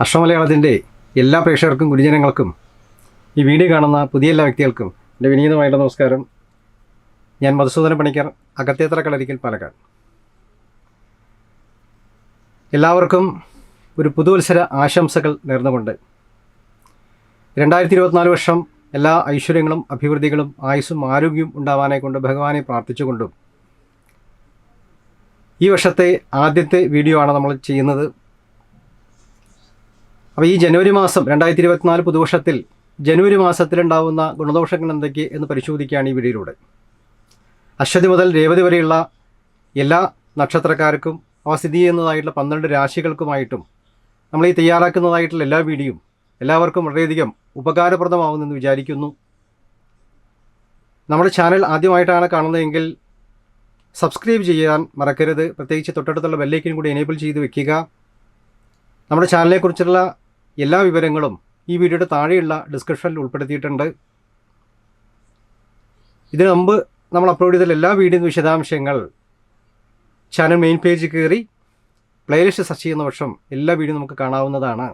അഷ്ടമലയാളത്തിൻ്റെ എല്ലാ പ്രേക്ഷകർക്കും ഗുരുജനങ്ങൾക്കും ഈ വീഡിയോ കാണുന്ന പുതിയ എല്ലാ വ്യക്തികൾക്കും എൻ്റെ വിനീതമായിട്ടുള്ള നമസ്കാരം. ഞാൻ മധുസൂദന പണിക്കർ, അകത്തേത്തറ കളരിക്കൽ, പാലക്കാട്. എല്ലാവർക്കും ഒരു പുതുവത്സര ആശംസകൾ നേർന്നുകൊണ്ട് 2024 വർഷം എല്ലാ ഐശ്വര്യങ്ങളും അഭിവൃദ്ധികളും ആയുസ്സും ആരോഗ്യവും ഉണ്ടാവാനായി കൊണ്ട് ഭഗവാനെ പ്രാർത്ഥിച്ചുകൊണ്ടും ഈ വർഷത്തെ ആദ്യത്തെ വീഡിയോ ആണ് നമ്മൾ ചെയ്യുന്നത്. അപ്പോൾ ഈ ജനുവരി മാസം 2024 പുതുവർഷത്തിൽ ജനുവരി മാസത്തിലുണ്ടാകുന്ന ഗുണദോഷങ്ങൾ എന്തൊക്കെ എന്ന് പരിശോധിക്കുകയാണ് ഈ വീഡിയോയിലൂടെ. അശ്വതി മുതൽ രേവതി വരെയുള്ള എല്ലാ നക്ഷത്രക്കാർക്കും അവ സ്ഥിതി ചെയ്യുന്നതായിട്ടുള്ള 12 രാശികൾക്കുമായിട്ടും നമ്മൾ ഈ തയ്യാറാക്കുന്നതായിട്ടുള്ള എല്ലാ വീഡിയോയും എല്ലാവർക്കും വളരെയധികം ഉപകാരപ്രദമാവുമെന്ന് വിചാരിക്കുന്നു. നമ്മുടെ ചാനൽ ആദ്യമായിട്ടാണ് കാണുന്നതെങ്കിൽ സബ്സ്ക്രൈബ് ചെയ്യാൻ മറക്കരുത്. പ്രത്യേകിച്ച് തൊട്ടടുത്തുള്ള ബെല്ലൈക്കൻ കൂടി എനേബിൾ ചെയ്ത് വെക്കുക. നമ്മുടെ ചാനലിനെക്കുറിച്ചുള്ള എല്ലാ വിവരങ്ങളും ഈ വീഡിയോയുടെ താഴെയുള്ള ഡിസ്ക്രിപ്ഷനിൽ ഉൾപ്പെടുത്തിയിട്ടുണ്ട്. ഇതിനു മുമ്പ് നമ്മൾ അപ്ലോഡ് ചെയ്ത എല്ലാ വീഡിയോയും വിശദാംശങ്ങൾ ചാനൽ മെയിൻ പേജിൽ കയറി പ്ലേലിസ്റ്റ് സെർച്ച് ചെയ്യുന്ന വർഷം എല്ലാ വീഡിയോയും നമുക്ക് കാണാവുന്നതാണ്.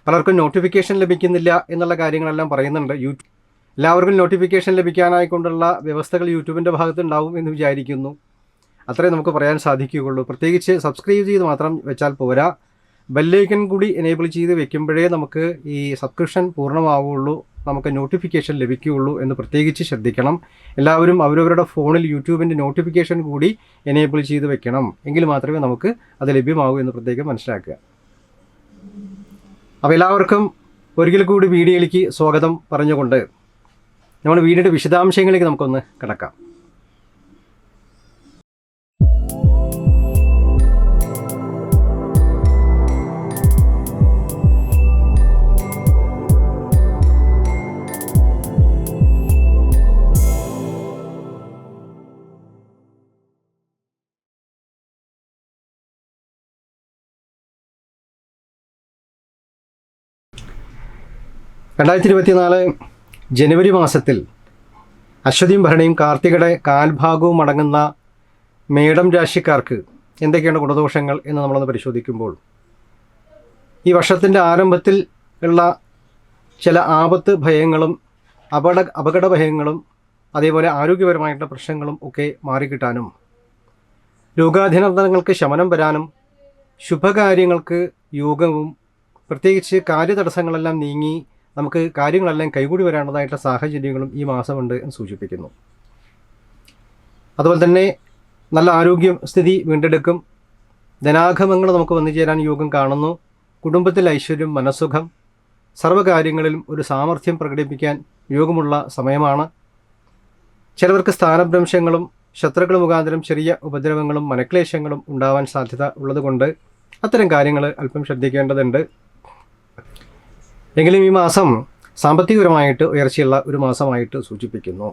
പലർക്കും നോട്ടിഫിക്കേഷൻ ലഭിക്കുന്നില്ല എന്നുള്ള കാര്യങ്ങളെല്ലാം പറയുന്നുണ്ട്. എല്ലാവർക്കും നോട്ടിഫിക്കേഷൻ ലഭിക്കാനായിക്കൊണ്ടുള്ള വ്യവസ്ഥകൾ യൂട്യൂബിൻ്റെ ഭാഗത്തുണ്ടാവും എന്ന് വിചാരിക്കുന്നു. അത്രേ നമുക്ക് പറയാൻ സാധിക്കുകയുള്ളൂ. പ്രത്യേകിച്ച് സബ്സ്ക്രൈബ് ചെയ്ത് മാത്രം വെച്ചാൽ പോരാ, ബെല്ലൈക്കൻ കൂടി എനേബിൾ ചെയ്ത് വെക്കുമ്പോഴേ നമുക്ക് ഈ സബ്സ്ക്രിപ്ഷൻ പൂർണ്ണമാവുകയുള്ളൂ, നമുക്ക് നോട്ടിഫിക്കേഷൻ ലഭിക്കുകയുള്ളൂ എന്ന് പ്രത്യേകിച്ച് ശ്രദ്ധിക്കണം. എല്ലാവരും അവരവരുടെ ഫോണിൽ യൂട്യൂബിൻ്റെ നോട്ടിഫിക്കേഷൻ കൂടി എനേബിൾ ചെയ്ത് വെക്കണം. എങ്കിൽ മാത്രമേ നമുക്ക് അത് ലഭ്യമാകൂ എന്ന് പ്രത്യേകം മനസ്സിലാക്കുക. അപ്പോൾ എല്ലാവർക്കും ഒരിക്കൽ കൂടി വീഡിയോയിലേക്ക് സ്വാഗതം പറഞ്ഞുകൊണ്ട് നമ്മൾ വീഡിയോയുടെ വിശദാംശങ്ങളിലേക്ക് നമുക്കൊന്ന് കിടക്കാം. ജനുവരി മാസത്തിൽ അശ്വതിയും ഭരണിയും കാർത്തികയുടെ കാൽഭാഗവും അടങ്ങുന്ന മേടം രാശിക്കാർക്ക് എന്തൊക്കെയാണ് ഗുണദോഷങ്ങൾ എന്ന് നമ്മളൊന്ന് പരിശോധിക്കുമ്പോൾ, ഈ വർഷത്തിൻ്റെ ആരംഭത്തിൽ ഉള്ള ചില ആപത്ത് ഭയങ്ങളും അപകട ഭയങ്ങളും അതേപോലെ ആരോഗ്യപരമായിട്ടുള്ള പ്രശ്നങ്ങളും ഒക്കെ മാറിക്കിട്ടാനും, രോഗാധീനതകൾക്ക് ശമനം വരാനും, ശുഭകാര്യങ്ങൾക്ക് യോഗവും പ്രത്യേകിച്ച് കാര്യതടസ്സങ്ങളെല്ലാം നീങ്ങി നമുക്ക് കാര്യങ്ങളെല്ലാം കൈകൂടി വരേണ്ടതായിട്ടുള്ള സാഹചര്യങ്ങളും ഈ മാസമുണ്ട് എന്ന് സൂചിപ്പിക്കുന്നു. അതുപോലെ തന്നെ നല്ല ആരോഗ്യം സ്ഥിതി വീണ്ടെടുക്കും. ധനാഗമങ്ങൾ നമുക്ക് വന്നു ചേരാൻ യോഗം കാണുന്നു. കുടുംബത്തിൽ ഐശ്വര്യം, മനസ്സുഖം, സർവ്വകാര്യങ്ങളിലും ഒരു സാമർഥ്യം പ്രകടിപ്പിക്കാൻ യോഗമുള്ള സമയമാണ്. ചിലവർക്ക് സ്ഥാനഭ്രംശങ്ങളും ശത്രുക്കൾ മുഖാന്തരം ചെറിയ ഉപദ്രവങ്ങളും മനക്ലേശങ്ങളും ഉണ്ടാവാൻ സാധ്യത ഉള്ളതുകൊണ്ട് അത്തരം കാര്യങ്ങൾ അല്പം ശ്രദ്ധിക്കേണ്ടതുണ്ട്. എങ്കിലും ഈ മാസം സാമ്പത്തികപരമായിട്ട് ഉയർച്ചയുള്ള ഒരു മാസമായിട്ട് സൂചിപ്പിക്കുന്നു.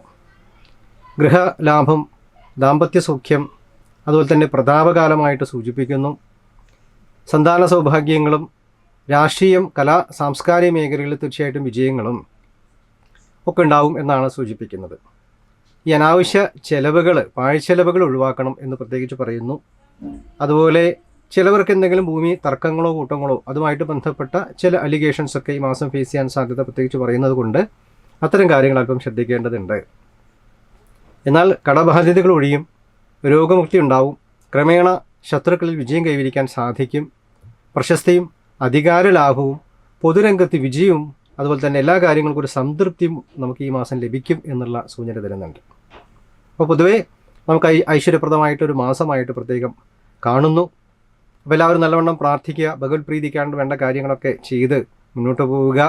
ഗൃഹലാഭം, ദാമ്പത്യ സൗഖ്യം, അതുപോലെ തന്നെ പ്രതാപകാലമായിട്ട് സൂചിപ്പിക്കുന്നു. സന്താന സൗഭാഗ്യങ്ങളും രാഷ്ട്രീയം, കലാ, സാംസ്കാരിക മേഖലകളിൽ തീർച്ചയായിട്ടും വിജയങ്ങളും ഒക്കെ ഉണ്ടാവും എന്നാണ് സൂചിപ്പിക്കുന്നത്. ഈ അനാവശ്യ ചെലവുകൾ, പാഴ്ചെലവുകൾ ഒഴിവാക്കണം എന്ന് പ്രത്യേകിച്ച് പറയുന്നു. അതുപോലെ ചിലവർക്ക് എന്തെങ്കിലും ഭൂമി തർക്കങ്ങളോ കൂട്ടങ്ങളോ അതുമായിട്ട് ബന്ധപ്പെട്ട ചില അലിഗേഷൻസൊക്കെ ഈ മാസം ഫേസ് ചെയ്യാൻ സാധ്യത പ്രത്യേകിച്ച് പറയുന്നത് കൊണ്ട് അത്തരം കാര്യങ്ങൾ അല്പം ശ്രദ്ധിക്കേണ്ടതുണ്ട്. എന്നാൽ കടബാധ്യതകൾ ഒഴിയും, രോഗമുക്തി ഉണ്ടാവും. ക്രമേണ ശത്രുക്കളിൽ വിജയം കൈവരിക്കാൻ സാധിക്കും. പ്രശസ്തിയും അധികാര ലാഭവും പൊതുരംഗത്ത് വിജയവും അതുപോലെ തന്നെ എല്ലാ കാര്യങ്ങൾക്കും ഒരു സംതൃപ്തിയും നമുക്ക് ഈ മാസം ലഭിക്കും എന്നുള്ള സൂചന തരുന്നുണ്ട്. അപ്പോൾ പൊതുവേ നമുക്ക് ഐശ്വര്യപ്രദമായിട്ടൊരു മാസമായിട്ട് പ്രത്യേകം കാണുന്നു. അപ്പോൾ എല്ലാവരും നല്ലവണ്ണം പ്രാർത്ഥിക്കുക, ഭഗവത് പ്രീതിക്കാണ്ട് വേണ്ട കാര്യങ്ങളൊക്കെ ചെയ്ത് മുന്നോട്ട് പോവുക.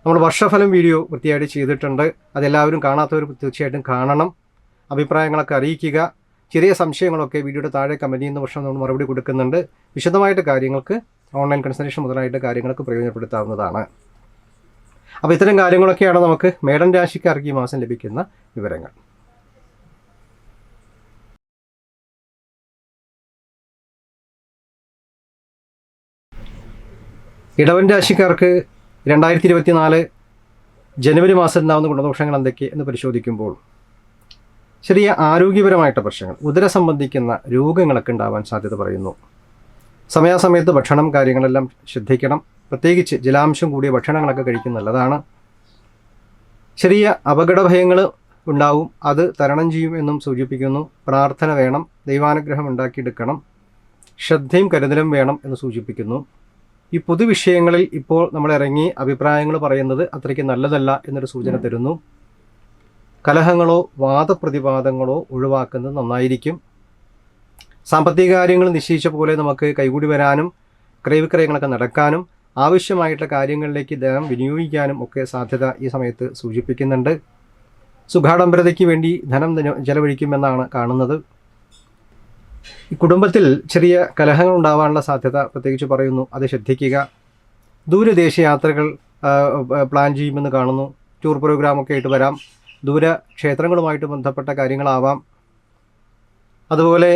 നമ്മൾ വർഷഫലം വീഡിയോ വൃത്തിയായിട്ട് ചെയ്തിട്ടുണ്ട്. അതെല്ലാവരും കാണാത്തവർ തീർച്ചയായിട്ടും കാണണം. അഭിപ്രായങ്ങളൊക്കെ അറിയിക്കുക. ചെറിയ സംശയങ്ങളൊക്കെ വീഡിയോയുടെ താഴെ കമൻറ്റ് ചെയ്യുന്ന വർഷം നമ്മൾ മറുപടി കൊടുക്കുന്നുണ്ട്. വിശദമായിട്ട് കാര്യങ്ങൾക്ക് ഓൺലൈൻ കൺസൾട്ടേഷൻ മുതലായിട്ട് കാര്യങ്ങൾക്ക് പ്രയോജനപ്പെടുത്താവുന്നതാണ്. അപ്പോൾ ഇത്തരം കാര്യങ്ങളൊക്കെയാണ് നമുക്ക് മേടൻ രാശിക്കാർക്ക് ഈ മാസം ലഭിക്കുന്ന വിവരങ്ങൾ. ഇടവൻ രാശിക്കാർക്ക് 2024 ജനുവരി മാസം ഉണ്ടാകുന്ന ഗുണദോഷങ്ങൾ എന്തൊക്കെ എന്ന് പരിശോധിക്കുമ്പോൾ, ചെറിയ ആരോഗ്യപരമായിട്ട് പ്രശ്നങ്ങൾ, ഉദര സംബന്ധിക്കുന്ന രോഗങ്ങളൊക്കെ ഉണ്ടാവാൻ സാധ്യത പറയുന്നു. സമയാസമയത്ത് ഭക്ഷണം കാര്യങ്ങളെല്ലാം ശ്രദ്ധിക്കണം. പ്രത്യേകിച്ച് ജലാംശം കൂടിയ ഭക്ഷണങ്ങളൊക്കെ കഴിക്കുന്നത് നല്ലതാണ്. ചെറിയ അപകടഭയങ്ങൾ ഉണ്ടാവും, അത് തരണം ചെയ്യും എന്നും സൂചിപ്പിക്കുന്നു. പ്രാർത്ഥന വേണം, ദൈവാനുഗ്രഹം ഉണ്ടാക്കിയെടുക്കണം, ശ്രദ്ധയും കരുതലും വേണം എന്ന് സൂചിപ്പിക്കുന്നു. ഈ പൊതുവിഷയങ്ങളിൽ ഇപ്പോൾ നമ്മൾ ഇറങ്ങി അഭിപ്രായങ്ങൾ പറയുന്നത് അത്രയ്ക്ക് നല്ലതല്ല എന്നൊരു സൂചന തരുന്നു. കലഹങ്ങളോ വാദപ്രതിവാദങ്ങളോ ഒഴിവാക്കുന്നത് നന്നായിരിക്കും. സാമ്പത്തിക കാര്യങ്ങൾ നിശ്ചയിച്ച പോലെ നമുക്ക് കൈകൂടി വരാനും ക്രയവിക്രയങ്ങളൊക്കെ നടക്കാനും ആവശ്യമായിട്ടുള്ള കാര്യങ്ങളിലേക്ക് ധനം വിനിയോഗിക്കാനും ഒക്കെ സാധ്യത ഈ സമയത്ത് സൂചിപ്പിക്കുന്നുണ്ട്. സുഖാഡംബരതയ്ക്ക് വേണ്ടി ധനം ചെലവഴിക്കുമെന്നാണ് കാണുന്നത്. ഈ കുടുംബത്തിൽ ചെറിയ കലഹങ്ങൾ ഉണ്ടാവാനുള്ള സാധ്യത പ്രത്യേകിച്ച് പറയുന്നു, അത് ശ്രദ്ധിക്കുക. ദൂരദേശ യാത്രകൾ പ്ലാൻ ചെയ്യുമെന്ന് കാണുന്നു. ടൂർ പ്രോഗ്രാമൊക്കെ ആയിട്ട് വരാം. ദൂര ക്ഷേത്രങ്ങളുമായിട്ട് ബന്ധപ്പെട്ട കാര്യങ്ങളാവാം. അതുപോലെ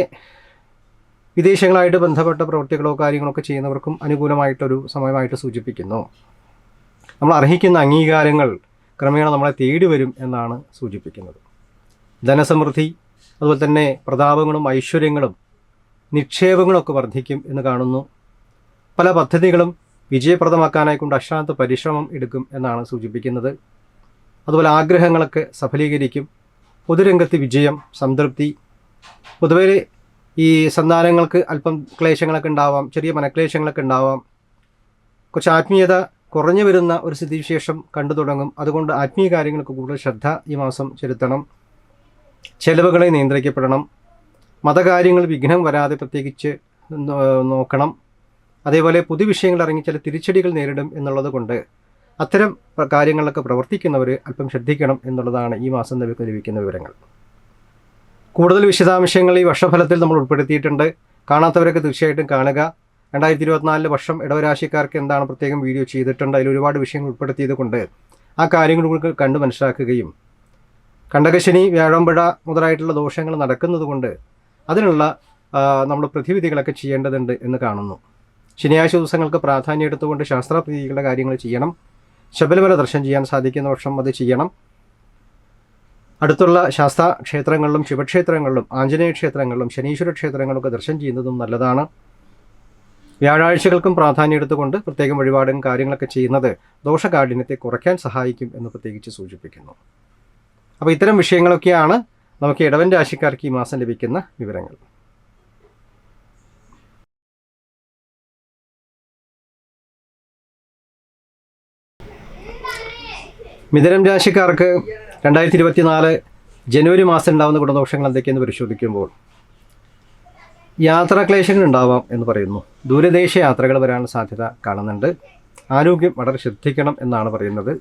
വിദേശങ്ങളായിട്ട് ബന്ധപ്പെട്ട പ്രവൃത്തികളോ കാര്യങ്ങളൊക്കെ ചെയ്യുന്നവർക്കും അനുകൂലമായിട്ടൊരു സമയമായിട്ട് സൂചിപ്പിക്കുന്നു. നമ്മൾ അർഹിക്കുന്ന അംഗീകാരങ്ങൾ ക്രമേണ നമ്മളെ തേടി വരും എന്നാണ് സൂചിപ്പിക്കുന്നത്. ധനസമൃദ്ധി, അതുപോലെ തന്നെ പ്രതാപങ്ങളും ഐശ്വര്യങ്ങളും നിക്ഷേപങ്ങളൊക്കെ വർദ്ധിക്കും എന്ന് കാണുന്നു. പല പദ്ധതികളും വിജയപ്രദമാക്കാനായിക്കൊണ്ട് അശ്രാന്ത പരിശ്രമം എടുക്കും എന്നാണ് സൂചിപ്പിക്കുന്നത്. അതുപോലെ ആഗ്രഹങ്ങളൊക്കെ സഫലീകരിക്കും. പൊതുരംഗത്ത് വിജയം, സംതൃപ്തി. പൊതുവെ ഈ സന്താനങ്ങൾക്ക് അല്പം ക്ലേശങ്ങളൊക്കെ ഉണ്ടാവാം, ചെറിയ മനക്ലേശങ്ങളൊക്കെ ഉണ്ടാവാം. കുറച്ച് ആത്മീയത കുറഞ്ഞു വരുന്ന ഒരു സ്ഥിതിവിശേഷം കണ്ടു തുടങ്ങും. അതുകൊണ്ട് ആത്മീയ കാര്യങ്ങൾക്ക് കൂടുതൽ ശ്രദ്ധ ഈ മാസം ചെലുത്തണം. ചെലവുകളെ നിയന്ത്രിക്കപ്പെടണം. മതകാര്യങ്ങൾ വിഘ്നം വരാതെ പ്രത്യേകിച്ച് നോക്കണം. അതേപോലെ പൊതുവിഷയങ്ങൾ ഇറങ്ങി ചില തിരിച്ചടികൾ നേരിടും എന്നുള്ളത് കൊണ്ട് അത്തരം കാര്യങ്ങളിലൊക്കെ പ്രവർത്തിക്കുന്നവർ അല്പം ശ്രദ്ധിക്കണം എന്നുള്ളതാണ് ഈ മാസം നമുക്ക് ലഭിക്കുന്ന വിവരങ്ങൾ. കൂടുതൽ വിശദാംശങ്ങൾ ഈ വർഷഫലത്തിൽ നമ്മൾ ഉൾപ്പെടുത്തിയിട്ടുണ്ട്. കാണാത്തവരൊക്കെ തീർച്ചയായിട്ടും കാണുക. 2024 വർഷം ഇടവരാശിക്കാർക്ക് എന്താണ് പ്രത്യേകം വീഡിയോ ചെയ്തിട്ടുണ്ട്. അതിൽ ഒരുപാട് വിഷയങ്ങൾ ഉൾപ്പെടുത്തിയത് കൊണ്ട് ആ കാര്യങ്ങൾ നമുക്ക് കണ്ടു മനസ്സിലാക്കുകയും കണ്ടകശനി വ്യാഴമ്പഴ മുതലായിട്ടുള്ള ദോഷങ്ങൾ നടക്കുന്നത് കൊണ്ട് അതിനുള്ള നമ്മൾ പ്രതിവിധികളൊക്കെ ചെയ്യേണ്ടതുണ്ട് എന്ന് കാണുന്നു. ശനിയാഴ്ച ദിവസങ്ങൾക്ക് പ്രാധാന്യം എടുത്തുകൊണ്ട് ശാസ്ത്രപ്രീതികളുടെ കാര്യങ്ങൾ ചെയ്യണം. ശബരിമല ദർശനം ചെയ്യാൻ സാധിക്കുന്ന വർഷം അത് ചെയ്യണം. അടുത്തുള്ള ശാസ്താ ക്ഷേത്രങ്ങളിലും ശിവക്ഷേത്രങ്ങളിലും ആഞ്ജനേയ ക്ഷേത്രങ്ങളിലും ശനീശ്വര ക്ഷേത്രങ്ങളിലൊക്കെ ദർശനം ചെയ്യുന്നതും നല്ലതാണ്. വ്യാഴാഴ്ചകൾക്കും പ്രാധാന്യം എടുത്തുകൊണ്ട് പ്രത്യേകം വഴിപാടും കാര്യങ്ങളൊക്കെ ചെയ്യുന്നത് ദോഷകാഠിന്യത്തെ കുറയ്ക്കാൻ സഹായിക്കും എന്ന് പ്രത്യേകിച്ച് സൂചിപ്പിക്കുന്നു. അപ്പോൾ ഇത്തരം വിഷയങ്ങളൊക്കെയാണ് നമുക്ക് ഇടവൻ രാശിക്കാർക്ക് ഈ മാസം ലഭിക്കുന്ന വിവരങ്ങൾ. മിഥുനം രാശിക്കാർക്ക് 2024 ജനുവരി മാസം ഉണ്ടാകുന്ന ഗുണദോഷങ്ങൾ എന്തൊക്കെയെന്ന് പരിശോധിക്കുമ്പോൾ യാത്രാക്ലേശങ്ങൾ ഉണ്ടാവാം എന്ന് പറയുന്നു. ദൂരദേശ യാത്രകൾ വരാനുള്ള സാധ്യത കാണുന്നുണ്ട്. ആരോഗ്യം വളരെ ശ്രദ്ധിക്കണം എന്നാണ് പറയുന്നത്.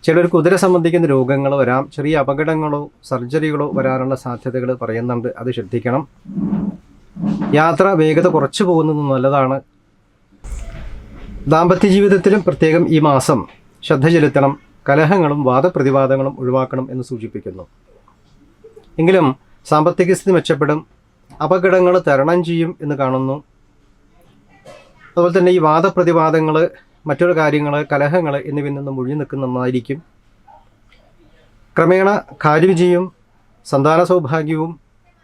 ചിലർക്ക് ഉദര സംബന്ധിക്കുന്ന രോഗങ്ങൾ വരാം. ചെറിയ അപകടങ്ങളോ സർജറികളോ വരാനുള്ള സാധ്യതകൾ പറയുന്നുണ്ട്, അത് ശ്രദ്ധിക്കണം. യാത്ര വേഗത കുറച്ചു പോകുന്നത് നല്ലതാണ്. ദാമ്പത്യ ജീവിതത്തിലും പ്രത്യേകം ഈ മാസം ശ്രദ്ധ ചെലുത്തണം. കലഹങ്ങളും വാദപ്രതിവാദങ്ങളും ഒഴിവാക്കണം എന്ന് സൂചിപ്പിക്കുന്നു. എങ്കിലും സാമ്പത്തിക സ്ഥിതി മെച്ചപ്പെടും. അപകടങ്ങൾ തരണം ചെയ്യും എന്ന് കാണുന്നു. അതുപോലെ തന്നെ ഈ വാദപ്രതിവാദങ്ങൾ, മറ്റൊരു കാര്യങ്ങൾ, കലഹങ്ങൾ എന്നിവയിൽ നിന്നും ഒഴിഞ്ഞു നിൽക്കുന്നതായിരിക്കും. ക്രമേണ കാര്യവിജയവും സന്താന സൗഭാഗ്യവും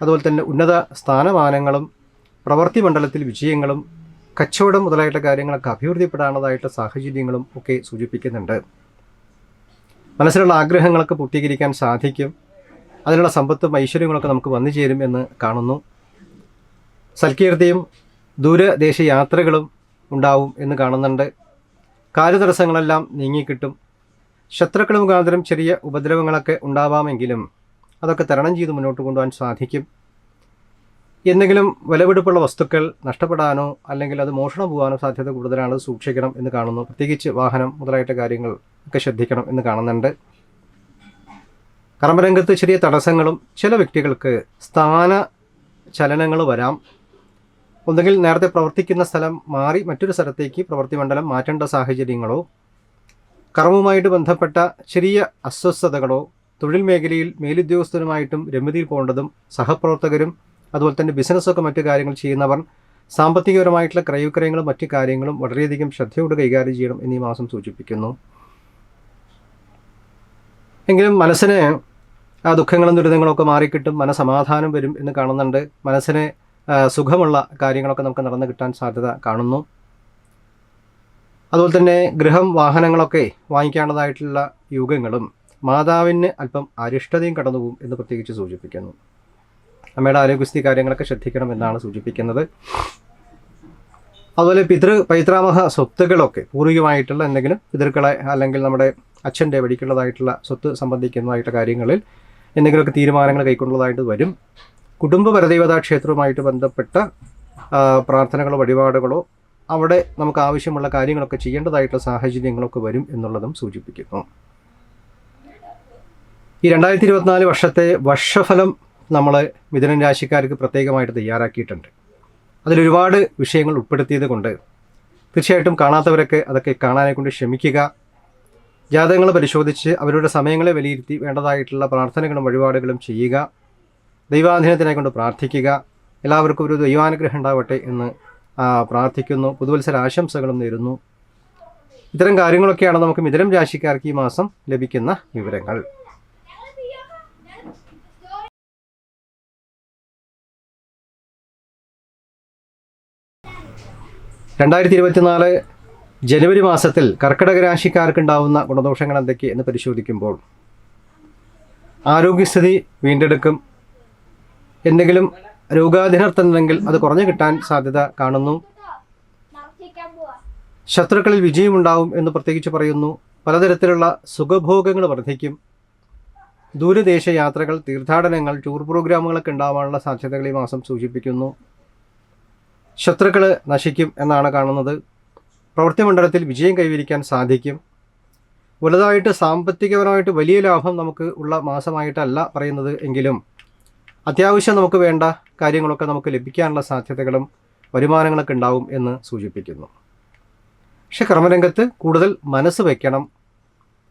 അതുപോലെ തന്നെ ഉന്നത സ്ഥാനമാനങ്ങളും പ്രവൃത്തി മണ്ഡലത്തിൽ വിജയങ്ങളും കച്ചവടം മുതലായിട്ടുള്ള കാര്യങ്ങളൊക്കെ അഭിവൃദ്ധിപ്പെടാനുള്ളതായിട്ടുള്ള സാഹചര്യങ്ങളും ഒക്കെ സൂചിപ്പിക്കുന്നുണ്ട്. മനസ്സിലുള്ള ആഗ്രഹങ്ങളൊക്കെ പൂർത്തീകരിക്കാൻ സാധിക്കും. അതിനുള്ള സമ്പത്തും ഐശ്വര്യങ്ങളൊക്കെ നമുക്ക് വന്നു ചേരും എന്ന് കാണുന്നു. സൽകീർത്തിയും ദൂരദേശ യാത്രകളും ഉണ്ടാവും എന്ന് കാണുന്നുണ്ട്. കാര്യതടസ്സങ്ങളെല്ലാം നീങ്ങിക്കിട്ടും. ശത്രുക്കൾ മുഖാന്തരം ചെറിയ ഉപദ്രവങ്ങളൊക്കെ ഉണ്ടാവാമെങ്കിലും അതൊക്കെ തരണം ചെയ്ത് മുന്നോട്ട് കൊണ്ടുപോകാൻ സാധിക്കും. എന്തെങ്കിലും വിലപിടിപ്പുള്ള വസ്തുക്കൾ നഷ്ടപ്പെടാനോ അല്ലെങ്കിൽ അത് മോഷണം പോകാനോ സാധ്യത കൂടുതലാണ്, സൂക്ഷിക്കണം എന്ന് കാണുന്നു. പ്രത്യേകിച്ച് വാഹനം മുതലായിട്ട് കാര്യങ്ങൾ ഒക്കെ ശ്രദ്ധിക്കണം എന്ന് കാണുന്നുണ്ട്. കർമ്മരംഗത്ത് ചെറിയ തടസ്സങ്ങളും ചില വ്യക്തികൾക്ക് സ്ഥാന ചലനങ്ങൾ വരാം. ഒന്നുകിൽ നേരത്തെ പ്രവർത്തിക്കുന്ന സ്ഥലം മാറി മറ്റൊരു സ്ഥലത്തേക്ക് പ്രവൃത്തി മണ്ഡലം മാറ്റേണ്ട സാഹചര്യങ്ങളോ കർമ്മവുമായിട്ട് ബന്ധപ്പെട്ട ചെറിയ അസ്വസ്ഥതകളോ തൊഴിൽ മേഖലയിൽ മേലുദ്യോഗസ്ഥരുമായിട്ടും രമ്യതയിൽ പോകേണ്ടതും സഹപ്രവർത്തകരും അതുപോലെ തന്നെ ബിസിനസ്സൊക്കെ മറ്റു കാര്യങ്ങൾ ചെയ്യുന്നവർ സാമ്പത്തികപരമായിട്ടുള്ള ക്രയവിക്രയങ്ങളും മറ്റു കാര്യങ്ങളും വളരെയധികം ശ്രദ്ധയോടെ കൈകാര്യം ചെയ്യണം എന്നീ മാസം സൂചിപ്പിക്കുന്നു. എങ്കിലും മനസ്സിന് ആ ദുഃഖങ്ങളും ദുരിതങ്ങളൊക്കെ മാറിക്കിട്ടും, മനസമാധാനം വരും എന്ന് കാണുന്നുണ്ട്. മനസ്സിന് സുഖമുള്ള കാര്യങ്ങളൊക്കെ നമുക്ക് നടന്നു കിട്ടാൻ സാധ്യത കാണുന്നു. അതുപോലെ തന്നെ ഗൃഹം, വാഹനങ്ങളൊക്കെ വാങ്ങിക്കാനുള്ളതായിട്ടുള്ള യോഗങ്ങളും മാതാവിന് അല്പം അരിഷ്ടതയും കടന്നു പോകും എന്ന് പ്രത്യേകിച്ച് സൂചിപ്പിക്കുന്നു. അമ്മയുടെ ആരോഗ്യസ്ഥിതി കാര്യങ്ങളൊക്കെ ശ്രദ്ധിക്കണം എന്നാണ് സൂചിപ്പിക്കുന്നത്. അതുപോലെ പൈതൃകാമഹ സ്വത്തുകളൊക്കെ പൂർവികമായിട്ടുള്ള എന്തെങ്കിലും പിതൃക്കളെ അല്ലെങ്കിൽ നമ്മുടെ അച്ഛൻ്റെ വഴിക്കുള്ളതായിട്ടുള്ള സ്വത്ത് സംബന്ധിക്കുന്നതായിട്ടുള്ള കാര്യങ്ങളിൽ എന്തെങ്കിലുമൊക്കെ തീരുമാനങ്ങൾ കൈക്കൊള്ളുന്നതായിട്ട് വരും. കുടുംബ പരദേവതാ ക്ഷേത്രവുമായിട്ട് ബന്ധപ്പെട്ട പ്രാർത്ഥനകളോ വഴിപാടുകളോ അവിടെ നമുക്ക് ആവശ്യമുള്ള കാര്യങ്ങളൊക്കെ ചെയ്യേണ്ടതായിട്ടുള്ള സാഹചര്യങ്ങളൊക്കെ വരും എന്നുള്ളതും സൂചിപ്പിക്കുന്നു. ഈ 2024 വർഷത്തെ വർഷഫലം നമ്മൾ മിഥുനൻ രാശിക്കാർക്ക് പ്രത്യേകമായിട്ട് തയ്യാറാക്കിയിട്ടുണ്ട്. അതിലൊരുപാട് വിഷയങ്ങൾ ഉൾപ്പെടുത്തിയത് കൊണ്ട് തീർച്ചയായിട്ടും കാണാത്തവരൊക്കെ അതൊക്കെ കാണാനെ കൊണ്ട് ശ്രമിക്കുക. ജാതകങ്ങൾ പരിശോധിച്ച് അവരുടെ സമയങ്ങളെ വിലയിരുത്തി വേണ്ടതായിട്ടുള്ള പ്രാർത്ഥനകളും വഴിപാടുകളും ചെയ്യുക. ദൈവാധീനത്തിനെ കൊണ്ട് പ്രാർത്ഥിക്കുക. എല്ലാവർക്കും ഒരു ദൈവാനുഗ്രഹം ഉണ്ടാവട്ടെ എന്ന് പ്രാർത്ഥിക്കുന്നു. പുതുവത്സര ആശംസകളും നേരുന്നു. ഇത്തരം കാര്യങ്ങളൊക്കെയാണ് നമുക്ക് മിഥുനം രാശിക്കാർക്ക് ഈ മാസം ലഭിക്കുന്ന വിവരങ്ങൾ. ജനുവരി മാസത്തിൽ കർക്കിടക രാശിക്കാർക്കുണ്ടാവുന്ന ഗുണദോഷങ്ങൾ എന്തൊക്കെ എന്ന് പരിശോധിക്കുമ്പോൾ ആരോഗ്യസ്ഥിതി വീണ്ടെടുക്കും. എന്തെങ്കിലും രോഗാധീനർത്തുണ്ടെങ്കിൽ അത് കുറഞ്ഞു കിട്ടാൻ സാധ്യത കാണുന്നു. ശത്രുക്കളിൽ വിജയമുണ്ടാവും എന്ന് പ്രത്യേകിച്ച് പറയുന്നു. പലതരത്തിലുള്ള സുഖഭോഗങ്ങൾ വർദ്ധിക്കും. ദൂരദേശ യാത്രകൾ, തീർത്ഥാടനങ്ങൾ, ടൂർ പ്രോഗ്രാമുകളൊക്കെ ഉണ്ടാവാനുള്ള സാധ്യതകൾ ഈ മാസം സൂചിപ്പിക്കുന്നു. ശത്രുക്കൾ നശിക്കും എന്നാണ് കാണുന്നത്. പ്രവൃത്തി മണ്ഡലത്തിൽ വിജയം കൈവരിക്കാൻ സാധിക്കും. വലുതായിട്ട് സാമ്പത്തികപരമായിട്ട് വലിയ ലാഭം നമുക്ക് ഉള്ള മാസമായിട്ടല്ല പറയുന്നത് എങ്കിലും അത്യാവശ്യം നമുക്ക് വേണ്ട കാര്യങ്ങളൊക്കെ നമുക്ക് ലഭിക്കാനുള്ള സാധ്യതകളും വരുമാനങ്ങളൊക്കെ ഉണ്ടാവും എന്ന് സൂചിപ്പിക്കുന്നു. പക്ഷെ കർമ്മരംഗത്ത് കൂടുതൽ മനസ്സ് വയ്ക്കണം.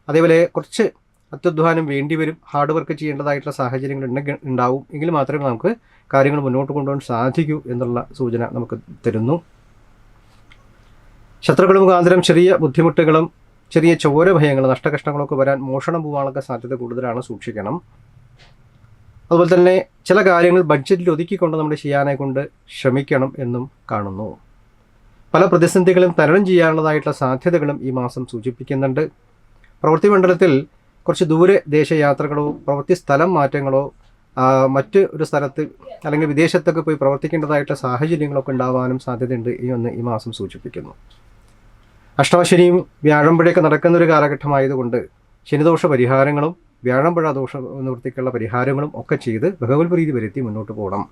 അതേപോലെ കുറച്ച് അത്യുധ്വാനം വേണ്ടിവരും. ഹാർഡ് വർക്ക് ചെയ്യേണ്ടതായിട്ടുള്ള സാഹചര്യങ്ങൾ ഉണ്ടാവും. എങ്കിൽ മാത്രമേ നമുക്ക് കാര്യങ്ങൾ മുന്നോട്ട് കൊണ്ടുപോകാൻ സാധിക്കൂ എന്നുള്ള സൂചന നമുക്ക് തരുന്നു. ശത്രുക്കൾ മുഖാന്തരം ചെറിയ ബുദ്ധിമുട്ടുകളും ചെറിയ ചോരഭയങ്ങളും നഷ്ടകഷ്ടങ്ങളൊക്കെ വരാൻ, മോഷണം പോകാനൊക്കെ സാധ്യത കൂടുതലാണ്, സൂക്ഷിക്കണം. അതുപോലെ തന്നെ ചില കാര്യങ്ങൾ ബഡ്ജറ്റിൽ ഒതുക്കിക്കൊണ്ട് നമ്മൾ ചെയ്യാനെ കൊണ്ട് ശ്രമിക്കണം എന്നും കാണുന്നു. പല പ്രതിസന്ധികളും തരണം ചെയ്യാനുള്ളതായിട്ടുള്ള സാധ്യതകളും ഈ മാസം സൂചിപ്പിക്കുന്നുണ്ട്. പ്രവൃത്തി മണ്ഡലത്തിൽ കുറച്ച് ദേശയാത്രകളോ പ്രവൃത്തി സ്ഥലം മാറ്റങ്ങളോ മറ്റ് ഒരു സ്ഥലത്ത് അല്ലെങ്കിൽ വിദേശത്തൊക്കെ പോയി പ്രവർത്തിക്കേണ്ടതായിട്ടുള്ള സാഹചര്യങ്ങളൊക്കെ ഉണ്ടാവാനും സാധ്യതയുണ്ട് ഈ മാസം സൂചിപ്പിക്കുന്നു. അഷ്ടമശനിയും വ്യാഴമ്പഴയൊക്കെ നടക്കുന്നൊരു കാലഘട്ടമായതുകൊണ്ട് ശനിദോഷ പരിഹാരങ്ങളും വ്യാഴമ്പഴ ദോഷ നിവൃത്തിക്കുള്ള പരിഹാരങ്ങളും ഒക്കെ ചെയ്ത് ഭഗവത് പ്രീതി വരുത്തി മുന്നോട്ട് പോകണം.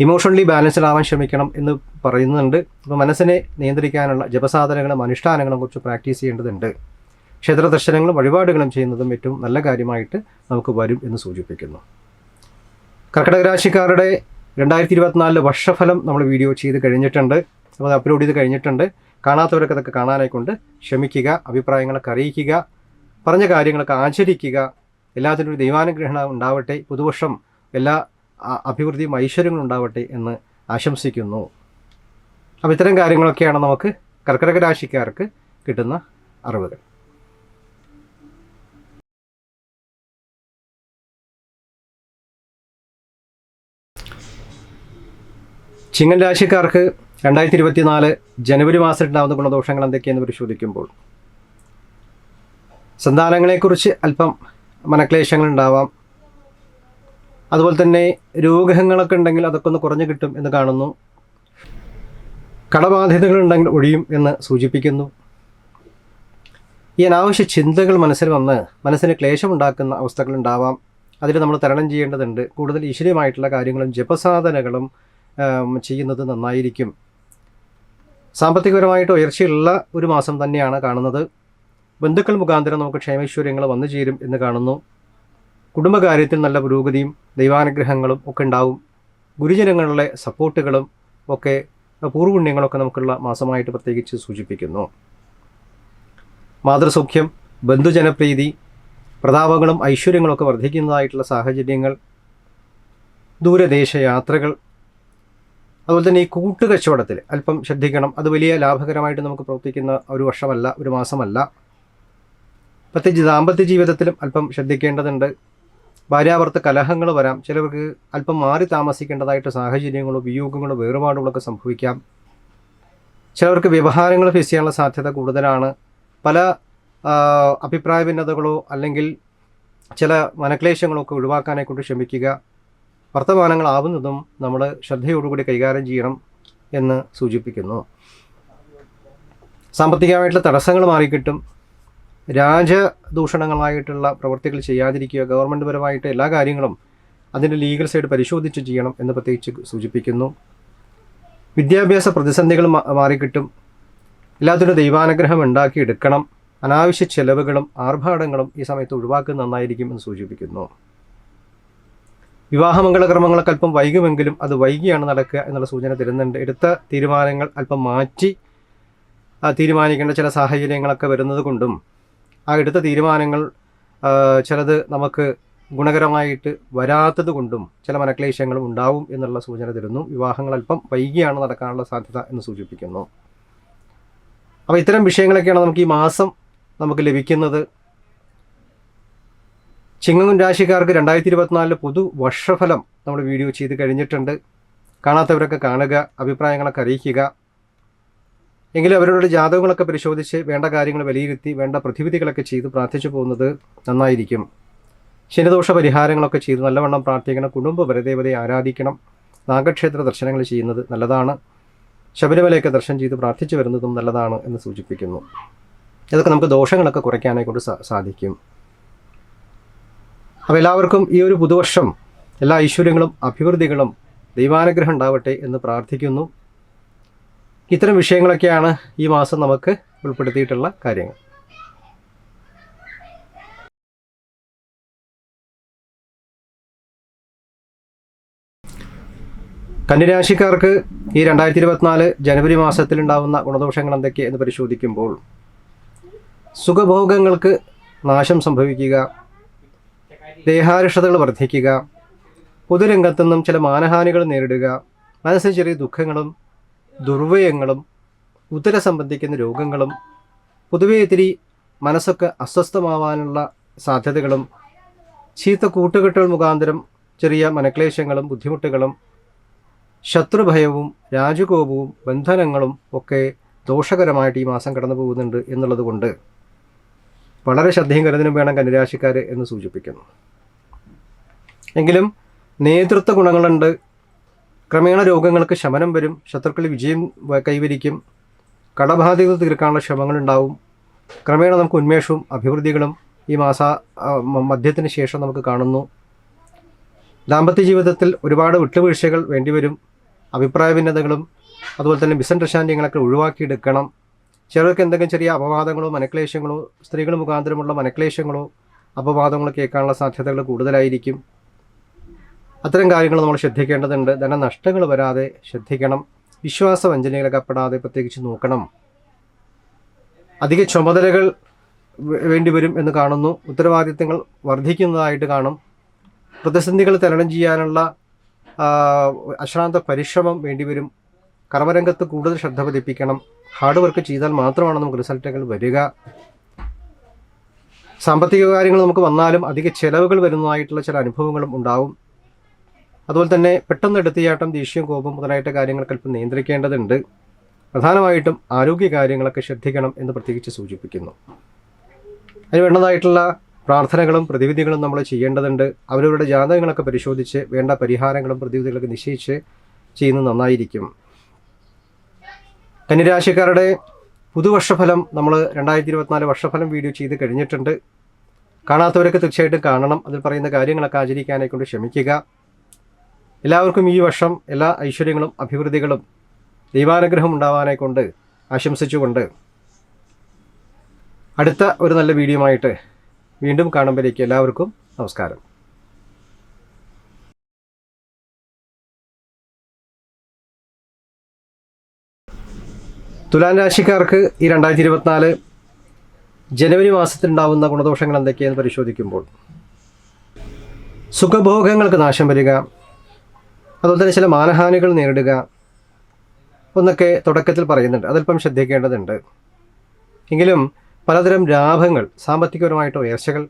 ഇമോഷണലി ബാലൻസ്ഡ് ആവാൻ ശ്രമിക്കണം എന്ന് പറയുന്നുണ്ട്. അപ്പോൾ മനസ്സിനെ നിയന്ത്രിക്കാനുള്ള ജപസാധനങ്ങളും അനുഷ്ഠാനങ്ങളും കുറിച്ച് പ്രാക്ടീസ് ചെയ്യേണ്ടതുണ്ട്. ക്ഷേത്ര ദർശനങ്ങളും വഴിപാടുകളും ചെയ്യുന്നതും ഏറ്റവും നല്ല കാര്യമായിട്ട് നമുക്ക് വരും എന്ന് സൂചിപ്പിക്കുന്നു. കർക്കിടക രാശിക്കാരുടെ 2024 വർഷഫലം നമ്മൾ വീഡിയോ ചെയ്ത് കഴിഞ്ഞിട്ടുണ്ട്. അപ്പോൾ അത് അപ്ലോഡ് ചെയ്ത് കഴിഞ്ഞിട്ടുണ്ട്. കാണാത്തവരൊക്കെ അതൊക്കെ കാണാനായിക്കൊണ്ട് ക്ഷമിക്കുക, അഭിപ്രായങ്ങളൊക്കെ അറിയിക്കുക, പറഞ്ഞ കാര്യങ്ങളൊക്കെ ആചരിക്കുക. എല്ലാത്തിനും ഒരു ദൈവാനുഗ്രഹണം ഉണ്ടാവട്ടെ. പുതുവർഷം എല്ലാ അഭിവൃദ്ധിയും ഐശ്വര്യങ്ങളും ഉണ്ടാവട്ടെ എന്ന് ആശംസിക്കുന്നു. അപ്പോൾ ഇത്തരം കാര്യങ്ങളൊക്കെയാണ് നമുക്ക് കർക്കിടക രാശിക്കാർക്ക് കിട്ടുന്ന അറിവുകൾ. ചിങ്ങൻ രാശിക്കാർക്ക് 2024 ജനുവരി മാസത്തിലുണ്ടാകുന്ന ഗുണദോഷങ്ങൾ എന്തൊക്കെയെന്ന് പരിശോധിക്കുമ്പോൾ സന്താനങ്ങളെക്കുറിച്ച് അല്പം മനക്ലേശങ്ങൾ ഉണ്ടാവാം. അതുപോലെ തന്നെ രോഗങ്ങളൊക്കെ ഉണ്ടെങ്കിൽ അതൊക്കെ ഒന്ന് കുറഞ്ഞു കിട്ടും എന്ന് കാണുന്നു. കടബാധ്യതകളുണ്ടെങ്കിൽ ഒഴിയും എന്ന് സൂചിപ്പിക്കുന്നു. ഈ അനാവശ്യ ചിന്തകൾ മനസ്സിൽ വന്ന് മനസ്സിന് ക്ലേശമുണ്ടാക്കുന്ന അവസ്ഥകളുണ്ടാവാം. അതിൽ നമ്മൾ തരണം ചെയ്യേണ്ടതുണ്ട്. കൂടുതൽ ഈശ്വരീയമായിട്ടുള്ള കാര്യങ്ങളും ജപസാധനകളും ചെയ്യുന്നത് നന്നായിരിക്കും. സാമ്പത്തികപരമായിട്ട് ഉയർച്ചയുള്ള ഒരു മാസം തന്നെയാണ് കാണുന്നത്. ബന്ധുക്കൾ മുഖാന്തരം നമുക്ക് ക്ഷേമൈശ്വര്യങ്ങൾ വന്നു ചേരും എന്ന് കാണുന്നു. കുടുംബകാര്യത്തിൽ നല്ല പുരോഗതിയും ദൈവാനുഗ്രഹങ്ങളും ഒക്കെ ഉണ്ടാവും. ഗുരുജനങ്ങളുടെ സപ്പോർട്ടുകളും ഒക്കെ പൂർവ്വപുണ്യങ്ങളൊക്കെ നമുക്കുള്ള മാസമായിട്ട് പ്രത്യേകിച്ച് സൂചിപ്പിക്കുന്നു. മാതൃസൗഖ്യം, ബന്ധുജനപ്രീതി, പ്രതാപങ്ങളും ഐശ്വര്യങ്ങളൊക്കെ വർദ്ധിക്കുന്നതായിട്ടുള്ള സാഹചര്യങ്ങൾ, ദൂരദേശ യാത്രകൾ, അതുപോലെ തന്നെ ഈ കൂട്ടുകച്ചവടത്തിൽ അല്പം ശ്രദ്ധിക്കണം. അത് വലിയ ലാഭകരമായിട്ട് നമുക്ക് പ്രവർത്തിക്കുന്ന ഒരു വർഷമല്ല, ഒരു മാസമല്ല. പ്രത്യേകിച്ച് ദാമ്പത്യ ജീവിതത്തിലും അല്പം ശ്രദ്ധിക്കേണ്ടതുണ്ട്. ഭാര്യാഭർത്ത കലഹങ്ങൾ വരാം. ചിലവർക്ക് അല്പം മാറി താമസിക്കേണ്ടതായിട്ട് സാഹചര്യങ്ങളോ വിയോഗങ്ങളോ വേറുപാടുകളൊക്കെ സംഭവിക്കാം. ചിലവർക്ക് വ്യവഹാരങ്ങൾ ഫേസ് ചെയ്യാനുള്ള സാധ്യത കൂടുതലാണ്. പല അഭിപ്രായ ഭിന്നതകളോ അല്ലെങ്കിൽ ചില മനക്ലേശങ്ങളോ ഒക്കെ ഒഴിവാക്കാനെ കൊണ്ട് ശ്രമിക്കുക. വർത്തമാനങ്ങളാവുന്നതും നമ്മൾ ശ്രദ്ധയോടുകൂടി കൈകാര്യം ചെയ്യണം എന്ന് സൂചിപ്പിക്കുന്നു. സാമ്പത്തികമായിട്ടുള്ള തടസ്സങ്ങൾ മാറിക്കിട്ടും. രാജദൂഷണങ്ങളായിട്ടുള്ള പ്രവൃത്തികൾ ചെയ്യാതിരിക്കുക. ഗവൺമെൻറ് പരമായിട്ട് എല്ലാ കാര്യങ്ങളും അതിൻ്റെ ലീഗൽ സൈഡ് പരിശോധിച്ച് ചെയ്യണം എന്ന് പ്രത്യേകിച്ച് സൂചിപ്പിക്കുന്നു. വിദ്യാഭ്യാസ പ്രതിസന്ധികൾ മാറിക്കിട്ടും. എല്ലാത്തിനും ദൈവാനുഗ്രഹം ഉണ്ടാക്കിയെടുക്കണം. അനാവശ്യ ചെലവുകളും ആർഭാടങ്ങളും ഈ സമയത്ത് ഒഴിവാക്കുന്നത് നന്നായിരിക്കും എന്ന് സൂചിപ്പിക്കുന്നു. വിവാഹമംഗളകർമ്മങ്ങളൊക്കെ അല്പം വൈകുമെങ്കിലും അത് വൈകിയാണ് നടക്കുക എന്നുള്ള സൂചന തരുന്നുണ്ട്. എടുത്ത തീരുമാനങ്ങൾ അല്പം മാറ്റി തീരുമാനിക്കേണ്ട ചില സാഹചര്യങ്ങളൊക്കെ വരുന്നത് കൊണ്ടും ആ എടുത്ത തീരുമാനങ്ങൾ ചിലത് നമുക്ക് ഗുണകരമായിട്ട് വരാത്തത് കൊണ്ടും ചില മനക്ലേശങ്ങളും ഉണ്ടാവും എന്നുള്ള സൂചന തരുന്നു. വിവാഹങ്ങൾ അല്പം വൈകിയാണ് നടക്കാനുള്ള സാധ്യത എന്ന് സൂചിപ്പിക്കുന്നു. അപ്പോൾ ഇത്തരം വിഷയങ്ങളൊക്കെയാണ് നമുക്ക് ഈ മാസം നമുക്ക് ലഭിക്കുന്നത്. ചിങ്ങം രാശിക്കാർക്ക് 2024 പൊതു വർഷഫലം നമ്മൾ വീഡിയോ ചെയ്ത് കഴിഞ്ഞിട്ടുണ്ട്. കാണാത്തവരൊക്കെ കാണുക, അഭിപ്രായങ്ങളൊക്കെ അറിയിക്കുക. എങ്കിലും അവരുടെ ജാതകങ്ങളൊക്കെ പരിശോധിച്ച് വേണ്ട കാര്യങ്ങൾ വിലയിരുത്തി വേണ്ട പ്രതിവിധികളൊക്കെ ചെയ്ത് പ്രാർത്ഥിച്ചു പോകുന്നത് നന്നായിരിക്കും. ശനിദോഷ പരിഹാരങ്ങളൊക്കെ ചെയ്ത് നല്ലവണ്ണം പ്രാർത്ഥിക്കണം. കുടുംബ പരദേവതയെ ആരാധിക്കണം. നാഗക്ഷേത്ര ദർശനങ്ങൾ ചെയ്യുന്നത് നല്ലതാണ്. ശബരിമലയൊക്കെ ദർശനം ചെയ്ത് പ്രാർത്ഥിച്ചു വരുന്നതും നല്ലതാണ് എന്ന് സൂചിപ്പിക്കുന്നു. ഇതൊക്കെ നമുക്ക് ദോഷങ്ങളൊക്കെ കുറയ്ക്കാനെ കൊണ്ട് സാധിക്കും. അപ്പോൾ എല്ലാവർക്കും ഈ ഒരു പുതുവർഷം എല്ലാ ഐശ്വര്യങ്ങളും അഭിവൃദ്ധികളും ദൈവാനുഗ്രഹം ഉണ്ടാവട്ടെ എന്ന് പ്രാർത്ഥിക്കുന്നു. ഇത്തരം വിഷയങ്ങളൊക്കെയാണ് ഈ മാസം നമുക്ക് ഉൾപ്പെടുത്തിയിട്ടുള്ള കാര്യങ്ങൾ. കന്നിരാശിക്കാർക്ക് ഈ 2024 ജനുവരി മാസത്തിലുണ്ടാകുന്ന ഗുണദോഷങ്ങൾ എന്തൊക്കെ എന്ന് പരിശോധിക്കുമ്പോൾ സുഖഭോഗങ്ങൾക്ക് നാശം സംഭവിക്കുക, ദേഹാരിഷ്ടതകൾ വർദ്ധിക്കുക, പൊതുരംഗത്തു നിന്നും ചില മാനഹാനികൾ നേരിടുക, മനസ്സിന് ചെറിയ ദുഃഖങ്ങളും ദുർവ്യയങ്ങളും ഉദര സംബന്ധിക്കുന്ന രോഗങ്ങളും പൊതുവെ ഇത്തിരി മനസ്സൊക്കെ അസ്വസ്ഥമാവാനുള്ള സാധ്യതകളും ചീത്ത കൂട്ടുകെട്ടുകൾ മുഖാന്തരം ചെറിയ മനക്ലേശങ്ങളും ബുദ്ധിമുട്ടുകളും ശത്രുഭയവും രാജകോപവും ബന്ധനങ്ങളും ഒക്കെ ദോഷകരമായിട്ട് ഈ മാസം കടന്നു പോകുന്നുണ്ട് എന്നുള്ളത് കൊണ്ട് വളരെ ശ്രദ്ധയും കരുതലും വേണം കന്നിരാശിക്കാർ എന്ന് സൂചിപ്പിക്കുന്നു. എങ്കിലും നേതൃത്വ ഗുണങ്ങളുണ്ട്. ക്രമേണ രോഗങ്ങൾക്ക് ശമനം വരും. ശത്രുക്കൾ വിജയം കൈവരിക്കും. കടബാധ്യത തീർക്കാനുള്ള ശ്രമങ്ങളുണ്ടാവും. ക്രമേണ നമുക്ക് ഉന്മേഷവും അഭിവൃദ്ധികളും ഈ മധ്യത്തിന് ശേഷം നമുക്ക് കാണുന്നു. ദാമ്പത്യ ജീവിതത്തിൽ ഒരുപാട് വിട്ടുവീഴ്ചകൾ വേണ്ടിവരും. അഭിപ്രായ ഭിന്നതകളും അതുപോലെ തന്നെ മിസ്അണ്ടർസ്റ്റാൻഡിങ്ങുകളൊക്കെ ഒഴിവാക്കിയെടുക്കണം. ചിലർക്ക് എന്തെങ്കിലും ചെറിയ അപവാദങ്ങളോ മനക്ലേശങ്ങളോ സ്ത്രീകൾ മുഖാന്തരമുള്ള മനക്ലേശങ്ങളോ അപവാദങ്ങളോ കേൾക്കാനുള്ള സാധ്യതകൾ കൂടുതലായിരിക്കും. അത്തരം കാര്യങ്ങൾ നമ്മൾ ശ്രദ്ധിക്കേണ്ടതുണ്ട്. ധനനഷ്ടങ്ങൾ വരാതെ ശ്രദ്ധിക്കണം. വിശ്വാസവഞ്ചനയിലൊക്കെ അപ്പെടാതെ പ്രത്യേകിച്ച് നോക്കണം. അധിക ചുമതലകൾ വേണ്ടിവരും എന്ന് കാണുന്നു. ഉത്തരവാദിത്തങ്ങൾ വർദ്ധിക്കുന്നതായിട്ട് കാണും. പ്രതിസന്ധികൾ തരണം ചെയ്യാനുള്ള അശ്രാന്ത പരിശ്രമം വേണ്ടിവരും. കർമ്മരംഗത്ത് കൂടുതൽ ശ്രദ്ധ പതിപ്പിക്കണം. ഹാർഡ് വർക്ക് ചെയ്താൽ മാത്രമാണ് നമുക്ക് റിസൾട്ടുകൾ വരിക. സാമ്പത്തിക കാര്യങ്ങൾ നമുക്ക് വന്നാലും അധിക ചിലവുകൾ വരുന്നതായിട്ടുള്ള ചില അനുഭവങ്ങളും ഉണ്ടാവും. അതുപോലെ തന്നെ പെട്ടെന്ന് എടുത്തിയാട്ടം, ദേഷ്യം, കോപം മുതലായിട്ട് കാര്യങ്ങൾക്ക് അല്പം നിയന്ത്രിക്കേണ്ടതുണ്ട്. പ്രധാനമായിട്ടും ആരോഗ്യ കാര്യങ്ങളൊക്കെ ശ്രദ്ധിക്കണം എന്ന് പ്രത്യേകിച്ച് സൂചിപ്പിക്കുന്നു. അതിന് വേണ്ടതായിട്ടുള്ള പ്രാർത്ഥനകളും പ്രതിവിധികളും നമ്മൾ ചെയ്യേണ്ടതുണ്ട്. അവരവരുടെ ജാതകങ്ങളൊക്കെ പരിശോധിച്ച് വേണ്ട പരിഹാരങ്ങളും പ്രതിവിധികളൊക്കെ നിശ്ചയിച്ച് ചെയ്യുന്നത് നന്നായിരിക്കും. കന്നിരാശിക്കാരുടെ പുതുവർഷഫലം നമ്മൾ 2024 വർഷഫലം വീഡിയോ ചെയ്ത് കഴിഞ്ഞിട്ടുണ്ട്. കാണാത്തവരൊക്കെ തീർച്ചയായിട്ടും കാണണം. അതിൽ പറയുന്ന കാര്യങ്ങളൊക്കെ ആചരിക്കാനായിക്കൊണ്ട് ശ്രമിക്കുക. എല്ലാവർക്കും ഈ വർഷം എല്ലാ ഐശ്വര്യങ്ങളും അഭിവൃദ്ധികളും ദൈവാനുഗ്രഹം ഉണ്ടാവാനായിക്കൊണ്ട് ആശംസിച്ചുകൊണ്ട് അടുത്ത ഒരു നല്ല വീഡിയോയുമായിട്ട് വീണ്ടും കാണുമ്പോഴേക്ക് എല്ലാവർക്കും നമസ്കാരം. തുലാം രാശിക്കാർക്ക് ഈ 2024 ജനുവരി മാസത്തിലുണ്ടാവുന്ന ഗുണദോഷങ്ങൾ എന്തൊക്കെയെന്ന് പരിശോധിക്കുമ്പോൾ സുഖഭോഗങ്ങൾക്ക് നാശം വരിക, അതുപോലെ തന്നെ ചില മാനഹാനികൾ നേരിടുക എന്നൊക്കെ തുടക്കത്തിൽ പറയുന്നുണ്ട്. അതല്പം ശ്രദ്ധിക്കേണ്ടതുണ്ട്. എങ്കിലും പലതരം ലാഭങ്ങൾ, സാമ്പത്തികപരമായിട്ട് ഉയർച്ചകൾ,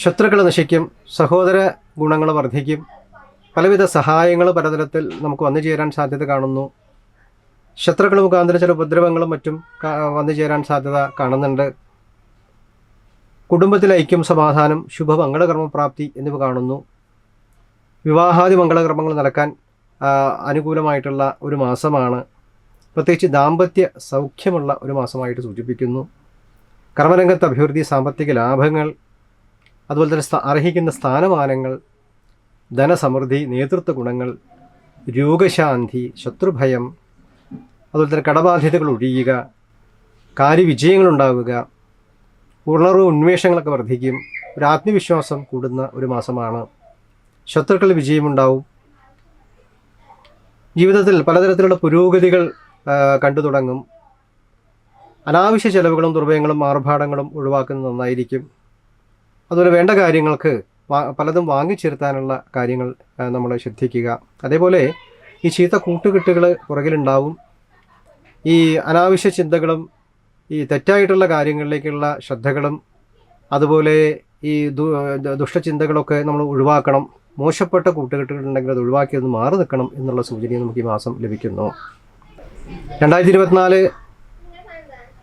ശത്രുക്കൾ നശിക്കും, സഹോദര ഗുണങ്ങൾ വർദ്ധിക്കും, പലവിധ സഹായങ്ങൾ പലതരത്തിൽ നമുക്ക് വന്നു ചേരാൻ സാധ്യത കാണുന്നു. ശത്രുക്കൾ മുഖാന്തരം ചില ഉപദ്രവങ്ങളും മറ്റും വന്നു ചേരാൻ സാധ്യത കാണുന്നുണ്ട്. കുടുംബത്തിലെ ഐക്യം, സമാധാനം, ശുഭമംഗളകർമ്മപ്രാപ്തി എന്നിവ കാണുന്നു. വിവാഹാദി മംഗളകർമ്മങ്ങൾ നടക്കാൻ അനുകൂലമായിട്ടുള്ള ഒരു മാസമാണ്. പ്രത്യേകിച്ച് ദാമ്പത്യ സൗഖ്യമുള്ള ഒരു മാസമായിട്ട് സൂചിപ്പിക്കുന്നു. കർമ്മരംഗത്ത് അഭിവൃദ്ധി, സാമ്പത്തിക ലാഭങ്ങൾ, അതുപോലെ തന്നെ അർഹിക്കുന്ന സ്ഥാനമാനങ്ങൾ, ധനസമൃദ്ധി, നേതൃത്വ ഗുണങ്ങൾ, രോഗശാന്തി, ശത്രുഭയം, അതുപോലെ തന്നെ കടബാധ്യതകൾ ഒഴിയുക, കാര്യവിജയങ്ങളുണ്ടാവുക, ഉണർവ് ഉന്മേഷങ്ങളൊക്കെ വർദ്ധിക്കും. ഒരു ആത്മവിശ്വാസം കൂടുന്ന ഒരു മാസമാണ്. ശത്രുക്കൾ വിജയമുണ്ടാവും. ജീവിതത്തിൽ പലതരത്തിലുള്ള പുരോഗതികൾ കണ്ടു തുടങ്ങും. അനാവശ്യ ചെലവുകളും ദുർവ്യയങ്ങളും ആർഭാടങ്ങളും ഒഴിവാക്കുന്നത് നന്നായിരിക്കും. അതുപോലെ വേണ്ട കാര്യങ്ങൾക്ക് പലതും വാങ്ങിച്ചേർത്താനുള്ള കാര്യങ്ങൾ നമ്മൾ ശ്രദ്ധിക്കുക. അതേപോലെ ഈ ചീത്ത കൂട്ടുകെട്ടുകൾ പുറകിലുണ്ടാവും. ഈ അനാവശ്യ ചിന്തകളും ഈ തെറ്റായിട്ടുള്ള കാര്യങ്ങളിലേക്കുള്ള ശ്രദ്ധകളും അതുപോലെ ഈ ദുഷ്ടചിന്തകളൊക്കെ നമ്മൾ ഒഴിവാക്കണം. മോശപ്പെട്ട കൂട്ടുകെട്ടുകളുണ്ടെങ്കിൽ അത് ഒഴിവാക്കി ഒന്ന് മാറി നിൽക്കണം എന്നുള്ള സൂചനയും നമുക്ക് ഈ മാസം ലഭിക്കുന്നു. 2024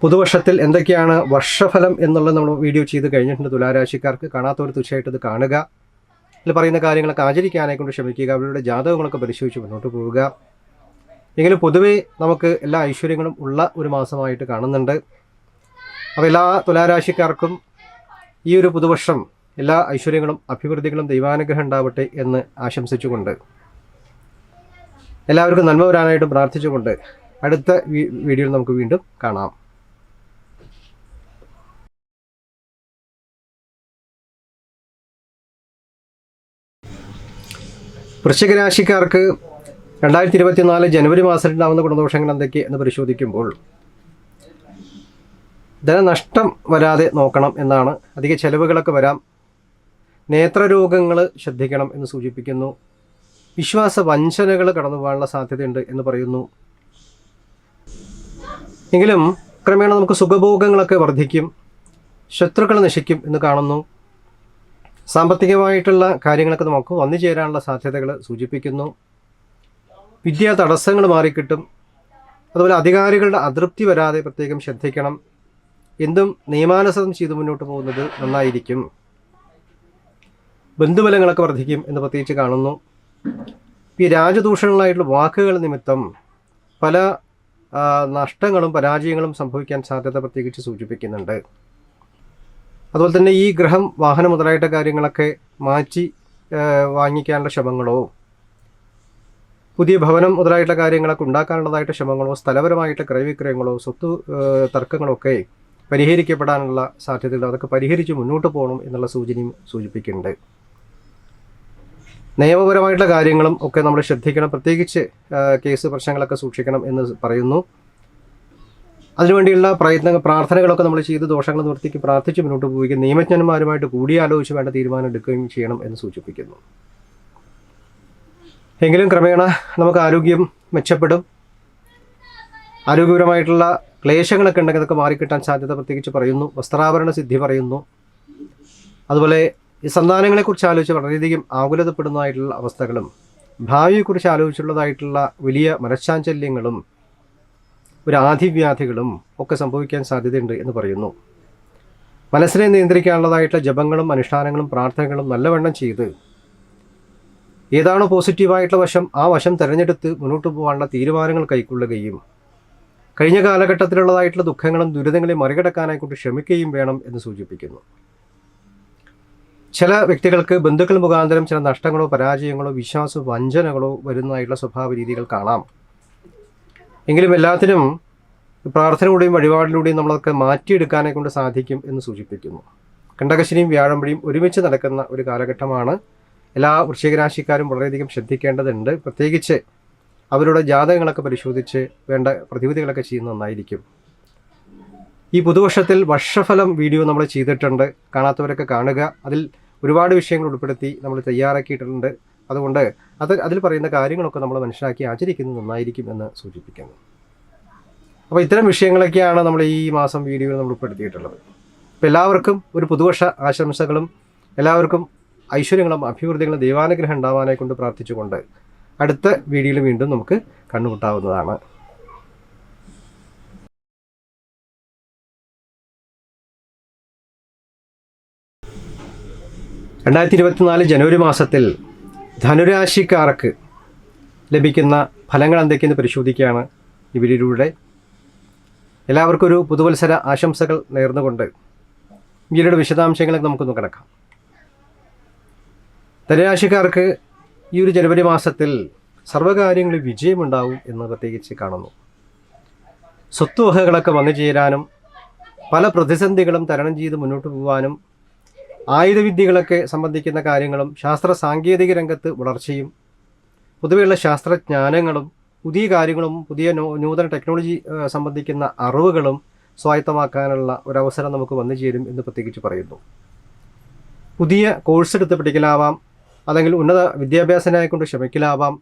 പുതുവർഷത്തിൽ എന്തൊക്കെയാണ് വർഷഫലം എന്നുള്ളത് നമ്മൾ വീഡിയോ ചെയ്ത് കഴിഞ്ഞിട്ടുണ്ട്. തുലാരാശിക്കാർക്ക് കാണാത്തവർ തീർച്ചയായിട്ടും ഇത് കാണുക. ഇതിൽ പറയുന്ന കാര്യങ്ങളൊക്കെ ആചരിക്കാനായിക്കൊണ്ട് ശ്രമിക്കുക. അവരുടെ ജാതകങ്ങളൊക്കെ പരിശോധിച്ച് മുന്നോട്ട് പോവുക. എങ്കിലും പൊതുവേ നമുക്ക് എല്ലാ ഐശ്വര്യങ്ങളും ഉള്ള ഒരു മാസമായിട്ട് കാണുന്നുണ്ട്. അപ്പോൾ എല്ലാ തുലാരാശിക്കാർക്കും ഈ ഒരു പുതുവർഷം എല്ലാ ഐശ്വര്യങ്ങളും അഭിവൃദ്ധികളും ദൈവാനുഗ്രഹം ഉണ്ടാവട്ടെ എന്ന് ആശംസിച്ചുകൊണ്ട് എല്ലാവർക്കും നന്മ വരാനായിട്ടും പ്രാർത്ഥിച്ചുകൊണ്ട് അടുത്ത വീഡിയോയിൽ നമുക്ക് വീണ്ടും കാണാം. വൃശ്ചിക രാശിക്കാർക്ക് 2024 ജനുവരി മാസത്തിലുണ്ടാകുന്ന ഗുണദോഷങ്ങൾ എന്തൊക്കെ എന്ന് പരിശോധിക്കുമ്പോൾ ധനനഷ്ടം വരാതെ നോക്കണം എന്നാണ്. അധിക ചെലവുകളൊക്കെ വരാം. നേത്രരോഗങ്ങൾ ശ്രദ്ധിക്കണം എന്ന് സൂചിപ്പിക്കുന്നു. വിശ്വാസ വഞ്ചനകൾ കടന്നു പോകാനുള്ള സാധ്യതയുണ്ട് എന്ന് പറയുന്നു. എങ്കിലും ക്രമേണ നമുക്ക് സുഖഭോഗങ്ങളൊക്കെ വർദ്ധിക്കും. ശത്രുക്കൾ നശിക്കും എന്ന് കാണുന്നു. സാമ്പത്തികമായിട്ടുള്ള കാര്യങ്ങളൊക്കെ നമുക്ക് വന്നു ചേരാനുള്ള സാധ്യതകൾ സൂചിപ്പിക്കുന്നു. വിദ്യാ തടസ്സങ്ങൾ മാറിക്കിട്ടും. അതുപോലെ അധികാരികളുടെ അതൃപ്തി വരാതെ പ്രത്യേകം ശ്രദ്ധിക്കണം. എന്തും നിയമാനുസൃതം ചെയ്ത് മുന്നോട്ട് പോകുന്നത് നന്നായിരിക്കും. ബന്ധുബലങ്ങളൊക്കെ വർദ്ധിക്കും എന്ന് പ്രത്യേകിച്ച് കാണുന്നു. ഈ രാജദൂഷണങ്ങളായിട്ടുള്ള വാക്കുകൾ നിമിത്തം പല നഷ്ടങ്ങളും പരാജയങ്ങളും സംഭവിക്കാൻ സാധ്യത പ്രത്യേകിച്ച് സൂചിപ്പിക്കുന്നുണ്ട്. അതുപോലെ തന്നെ ഈ ഗ്രഹം, വാഹനം മുതലായിട്ട് കാര്യങ്ങളൊക്കെ മാറ്റി വാങ്ങിക്കാനുള്ള ശ്രമങ്ങളോ പുതിയ ഭവനം മുതലായിട്ടുള്ള കാര്യങ്ങളൊക്കെ ഉണ്ടാക്കാനുള്ളതായിട്ട് ശ്രമങ്ങളോ സ്ഥലപരമായിട്ട് ക്രയവിക്രയങ്ങളോ സ്വത്ത് തർക്കങ്ങളോ ഒക്കെ പരിഹരിക്കപ്പെടാനുള്ള സാധ്യതകൾ, അതൊക്കെ പരിഹരിച്ച് മുന്നോട്ട് പോകണം എന്നുള്ള സൂചനയും സൂചിപ്പിക്കുന്നുണ്ട്. നിയമപരമായിട്ടുള്ള കാര്യങ്ങളും ഒക്കെ നമ്മൾ ശ്രദ്ധിക്കണം. പ്രത്യേകിച്ച് കേസ് പ്രശ്നങ്ങളൊക്കെ സൂക്ഷിക്കണം എന്ന് പറയുന്നു. അതിനുവേണ്ടിയുള്ള പ്രാർത്ഥനകളൊക്കെ നമ്മൾ ചെയ്ത് ദോഷങ്ങൾ നിവർത്തിക്ക് പ്രാർത്ഥിച്ച് മുന്നോട്ട് പോവുകയും നിയമജ്ഞന്മാരുമായിട്ട് കൂടിയാലോചിച്ച് വേണ്ട തീരുമാനം എടുക്കുകയും ചെയ്യണം എന്ന് സൂചിപ്പിക്കുന്നു. എങ്കിലും ക്രമേണ നമുക്ക് ആരോഗ്യം മെച്ചപ്പെടും. ആരോഗ്യപരമായിട്ടുള്ള ക്ലേശങ്ങളൊക്കെ ഉണ്ടെങ്കിൽ അതൊക്കെ മാറിക്കിട്ടാൻ സാധ്യത പ്രത്യേകിച്ച് പറയുന്നു. വസ്ത്രാഭരണ സിദ്ധി പറയുന്നു. അതുപോലെ ഈ സന്താനങ്ങളെക്കുറിച്ച് ആലോചിച്ച് വളരെയധികം ആകുലതപ്പെടുന്നതായിട്ടുള്ള അവസ്ഥകളും ഭാവിയെക്കുറിച്ച് ആലോചിച്ചുള്ളതായിട്ടുള്ള വലിയ മനഃശാഞ്ചല്യങ്ങളും ഒരു ആധിവ്യാധികളും ഒക്കെ സംഭവിക്കാൻ സാധ്യതയുണ്ട് എന്ന് പറയുന്നു. മനസ്സിനെ നിയന്ത്രിക്കാനുള്ളതായിട്ടുള്ള ജപങ്ങളും അനുഷ്ഠാനങ്ങളും പ്രാർത്ഥനകളും നല്ലവണ്ണം ചെയ്ത് ഏതാണോ പോസിറ്റീവായിട്ടുള്ള വശം ആ വശം തിരഞ്ഞെടുത്ത് മുന്നോട്ട് പോകാനുള്ള തീരുമാനങ്ങൾ കൈക്കൊള്ളുകയും കഴിഞ്ഞ കാലഘട്ടത്തിലുള്ളതായിട്ടുള്ള ദുഃഖങ്ങളും ദുരിതങ്ങളെയും മറികടക്കാനായിക്കൊണ്ട് ശ്രമിക്കുകയും വേണം എന്ന് സൂചിപ്പിക്കുന്നു. ചില വ്യക്തികൾക്ക് ബന്ധുക്കൾ മുഖാന്തരം ചില നഷ്ടങ്ങളോ പരാജയങ്ങളോ വിശ്വാസ വഞ്ചനകളോ വരുന്നതായിട്ടുള്ള സ്വഭാവ രീതികൾ കാണാം. എങ്കിലും എല്ലാത്തിനും പ്രാർത്ഥനയിലൂടെയും വഴിപാടിലൂടെയും നമ്മളൊക്കെ മാറ്റിയെടുക്കാനെ കൊണ്ട് സാധിക്കും എന്ന് സൂചിപ്പിക്കുന്നു. കണ്ടകശനിയും വ്യാഴമ്പഴിയും ഒരുമിച്ച് നടക്കുന്ന ഒരു കാലഘട്ടമാണ്. എല്ലാ വൃശ്ചികരാശിക്കാരും വളരെയധികം ശ്രദ്ധിക്കേണ്ടതുണ്ട്. പ്രത്യേകിച്ച് അവരുടെ ജാതകങ്ങളൊക്കെ പരിശോധിച്ച് വേണ്ട പ്രതിവിധികളൊക്കെ ചെയ്യുന്നത് നന്നായിരിക്കും. ഈ പുതുവർഷത്തിൽ വർഷഫലം വീഡിയോ നമ്മൾ ചെയ്തിട്ടുണ്ട്. കാണാത്തവരൊക്കെ കാണുക. അതിൽ ഒരുപാട് വിഷയങ്ങൾ ഉൾപ്പെടുത്തി നമ്മൾ തയ്യാറാക്കിയിട്ടുണ്ട്. അതുകൊണ്ട് അതിൽ പറയുന്ന കാര്യങ്ങളൊക്കെ നമ്മൾ മനസ്സിലാക്കി ആചരിക്കുന്നത് നന്നായിരിക്കും എന്ന് സൂചിപ്പിക്കുന്നു. അപ്പോൾ ഇത്തരം വിഷയങ്ങളൊക്കെയാണ് നമ്മൾ ഈ മാസം വീഡിയോയിൽ നമ്മൾ ഉൾപ്പെടുത്തിയിട്ടുള്ളത്. അപ്പോൾ എല്ലാവർക്കും ഒരു പുതുവർഷ ആശംസകളും എല്ലാവർക്കും ഐശ്വര്യങ്ങളും അഭിവൃദ്ധികളും ദൈവാനുഗ്രഹം ഉണ്ടാവാനെ കൊണ്ട് പ്രാർത്ഥിച്ചുകൊണ്ട് അടുത്ത വീഡിയോയിൽ വീണ്ടും നമുക്ക് കണ്ടുമുട്ടാവുന്നതാണ്. 2024 ജനുവരി മാസത്തിൽ ധനുരാശിക്കാർക്ക് ലഭിക്കുന്ന ഫലങ്ങൾ എന്തൊക്കെയെന്ന് പരിശോധിക്കുകയാണ് ഈ വീഡിയോയിലൂടെ. എല്ലാവർക്കും ഒരു പുതുവത്സര ആശംസകൾ നേർന്നുകൊണ്ട് വീഡിയോയുടെ വിശദാംശങ്ങളിലേക്ക് നമുക്കൊന്ന് കിടക്കാം. ധനുരാശിക്കാർക്ക് ഈ ഒരു ജനുവരി മാസത്തിൽ സർവ്വകാര്യങ്ങളിൽ വിജയമുണ്ടാവും എന്ന് പ്രത്യേകിച്ച് കാണുന്നു. സ്വത്തുവകകളൊക്കെ വന്നു ചേരാനും പല പ്രതിസന്ധികളും തരണം ചെയ്ത് മുന്നോട്ട് പോകാനും ആയുധവിദ്യകളൊക്കെ സംബന്ധിക്കുന്ന കാര്യങ്ങളും ശാസ്ത്ര സാങ്കേതിക രംഗത്ത് വളർച്ചയും പൊതുവെയുള്ള ശാസ്ത്രജ്ഞാനങ്ങളും പുതിയ കാര്യങ്ങളും പുതിയ നൂതന ടെക്നോളജി സംബന്ധിക്കുന്ന അറിവുകളും സ്വായത്തമാക്കാനുള്ള ഒരവസരം നമുക്ക് വന്നു ചേരും എന്ന് പ്രത്യേകിച്ച് പറയുന്നു. പുതിയ കോഴ്സ് എടുത്ത് പഠിക്കലാവാം, അല്ലെങ്കിൽ ഉന്നത വിദ്യാഭ്യാസത്തിനായി കൊണ്ട് ശ്രമിക്കലാവാം.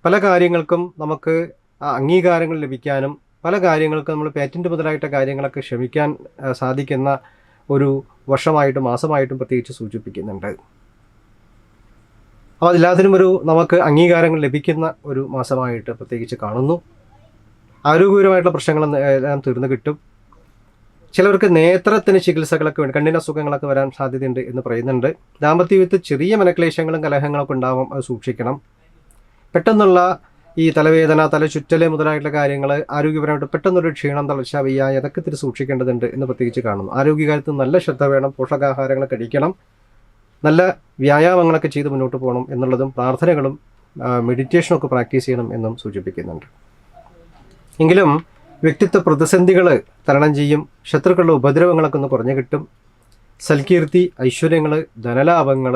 പല കാര്യങ്ങൾക്കും നമുക്ക് അംഗീകാരങ്ങൾ ലഭിക്കാനും പല കാര്യങ്ങൾക്കും നമ്മൾ പേറ്റൻറ്റ് മുതലായിട്ട കാര്യങ്ങളൊക്കെ ശ്രമിക്കാൻ സാധിക്കുന്ന ഒരു വർഷമായിട്ടും മാസമായിട്ടും പ്രത്യേകിച്ച് സൂചിപ്പിക്കുന്നുണ്ട്. അപ്പോൾ അതില്ലാത്തിനും നമുക്ക് അംഗീകാരങ്ങൾ ലഭിക്കുന്ന ഒരു മാസമായിട്ട് പ്രത്യേകിച്ച് കാണുന്നു. ആരോഗ്യപരമായിട്ടുള്ള പ്രശ്നങ്ങൾ എല്ലാം തീർന്നു കിട്ടും. ചിലവർക്ക് നേത്രത്തിന് ചികിത്സകളൊക്കെ വേണ്ടി കണ്ണിന് അസുഖങ്ങളൊക്കെ വരാൻ സാധ്യതയുണ്ട് എന്ന് പറയുന്നുണ്ട്. ദാമ്പത്യ ജീവിതത്തിൽ ചെറിയ മനക്ലേശങ്ങളും കലഹങ്ങളൊക്കെ ഉണ്ടാവും, അത് സൂക്ഷിക്കണം. പെട്ടെന്നുള്ള ഈ തലവേദന, തലചുറ്റൽ മുതലായിട്ടുള്ള കാര്യങ്ങൾ ആരോഗ്യപരമായിട്ട് പെട്ടെന്നൊരു ക്ഷീണം, തളർച്ച, വയ്യായ അതൊക്കെ ഇത്തിരി സൂക്ഷിക്കേണ്ടതുണ്ട് എന്ന് പ്രത്യേകിച്ച് കാണുന്നു. ആരോഗ്യകാര്യത്തിൽ നല്ല ശ്രദ്ധ വേണം, പോഷകാഹാരങ്ങൾ കഴിക്കണം, നല്ല വ്യായാമങ്ങളൊക്കെ ചെയ്ത് മുന്നോട്ട് പോകണം എന്നുള്ളതും പ്രാർത്ഥനകളും മെഡിറ്റേഷനൊക്കെ പ്രാക്ടീസ് ചെയ്യണം എന്നും സൂചിപ്പിക്കുന്നുണ്ട്. എങ്കിലും വ്യക്തിത്വ പ്രതിസന്ധികൾ തരണം ചെയ്യും, ശത്രുക്കളുടെ ഉപദ്രവങ്ങളൊക്കെ ഒന്ന് കുറഞ്ഞു കിട്ടും. സൽകീർത്തി, ഐശ്വര്യങ്ങൾ, ധനലാഭങ്ങൾ,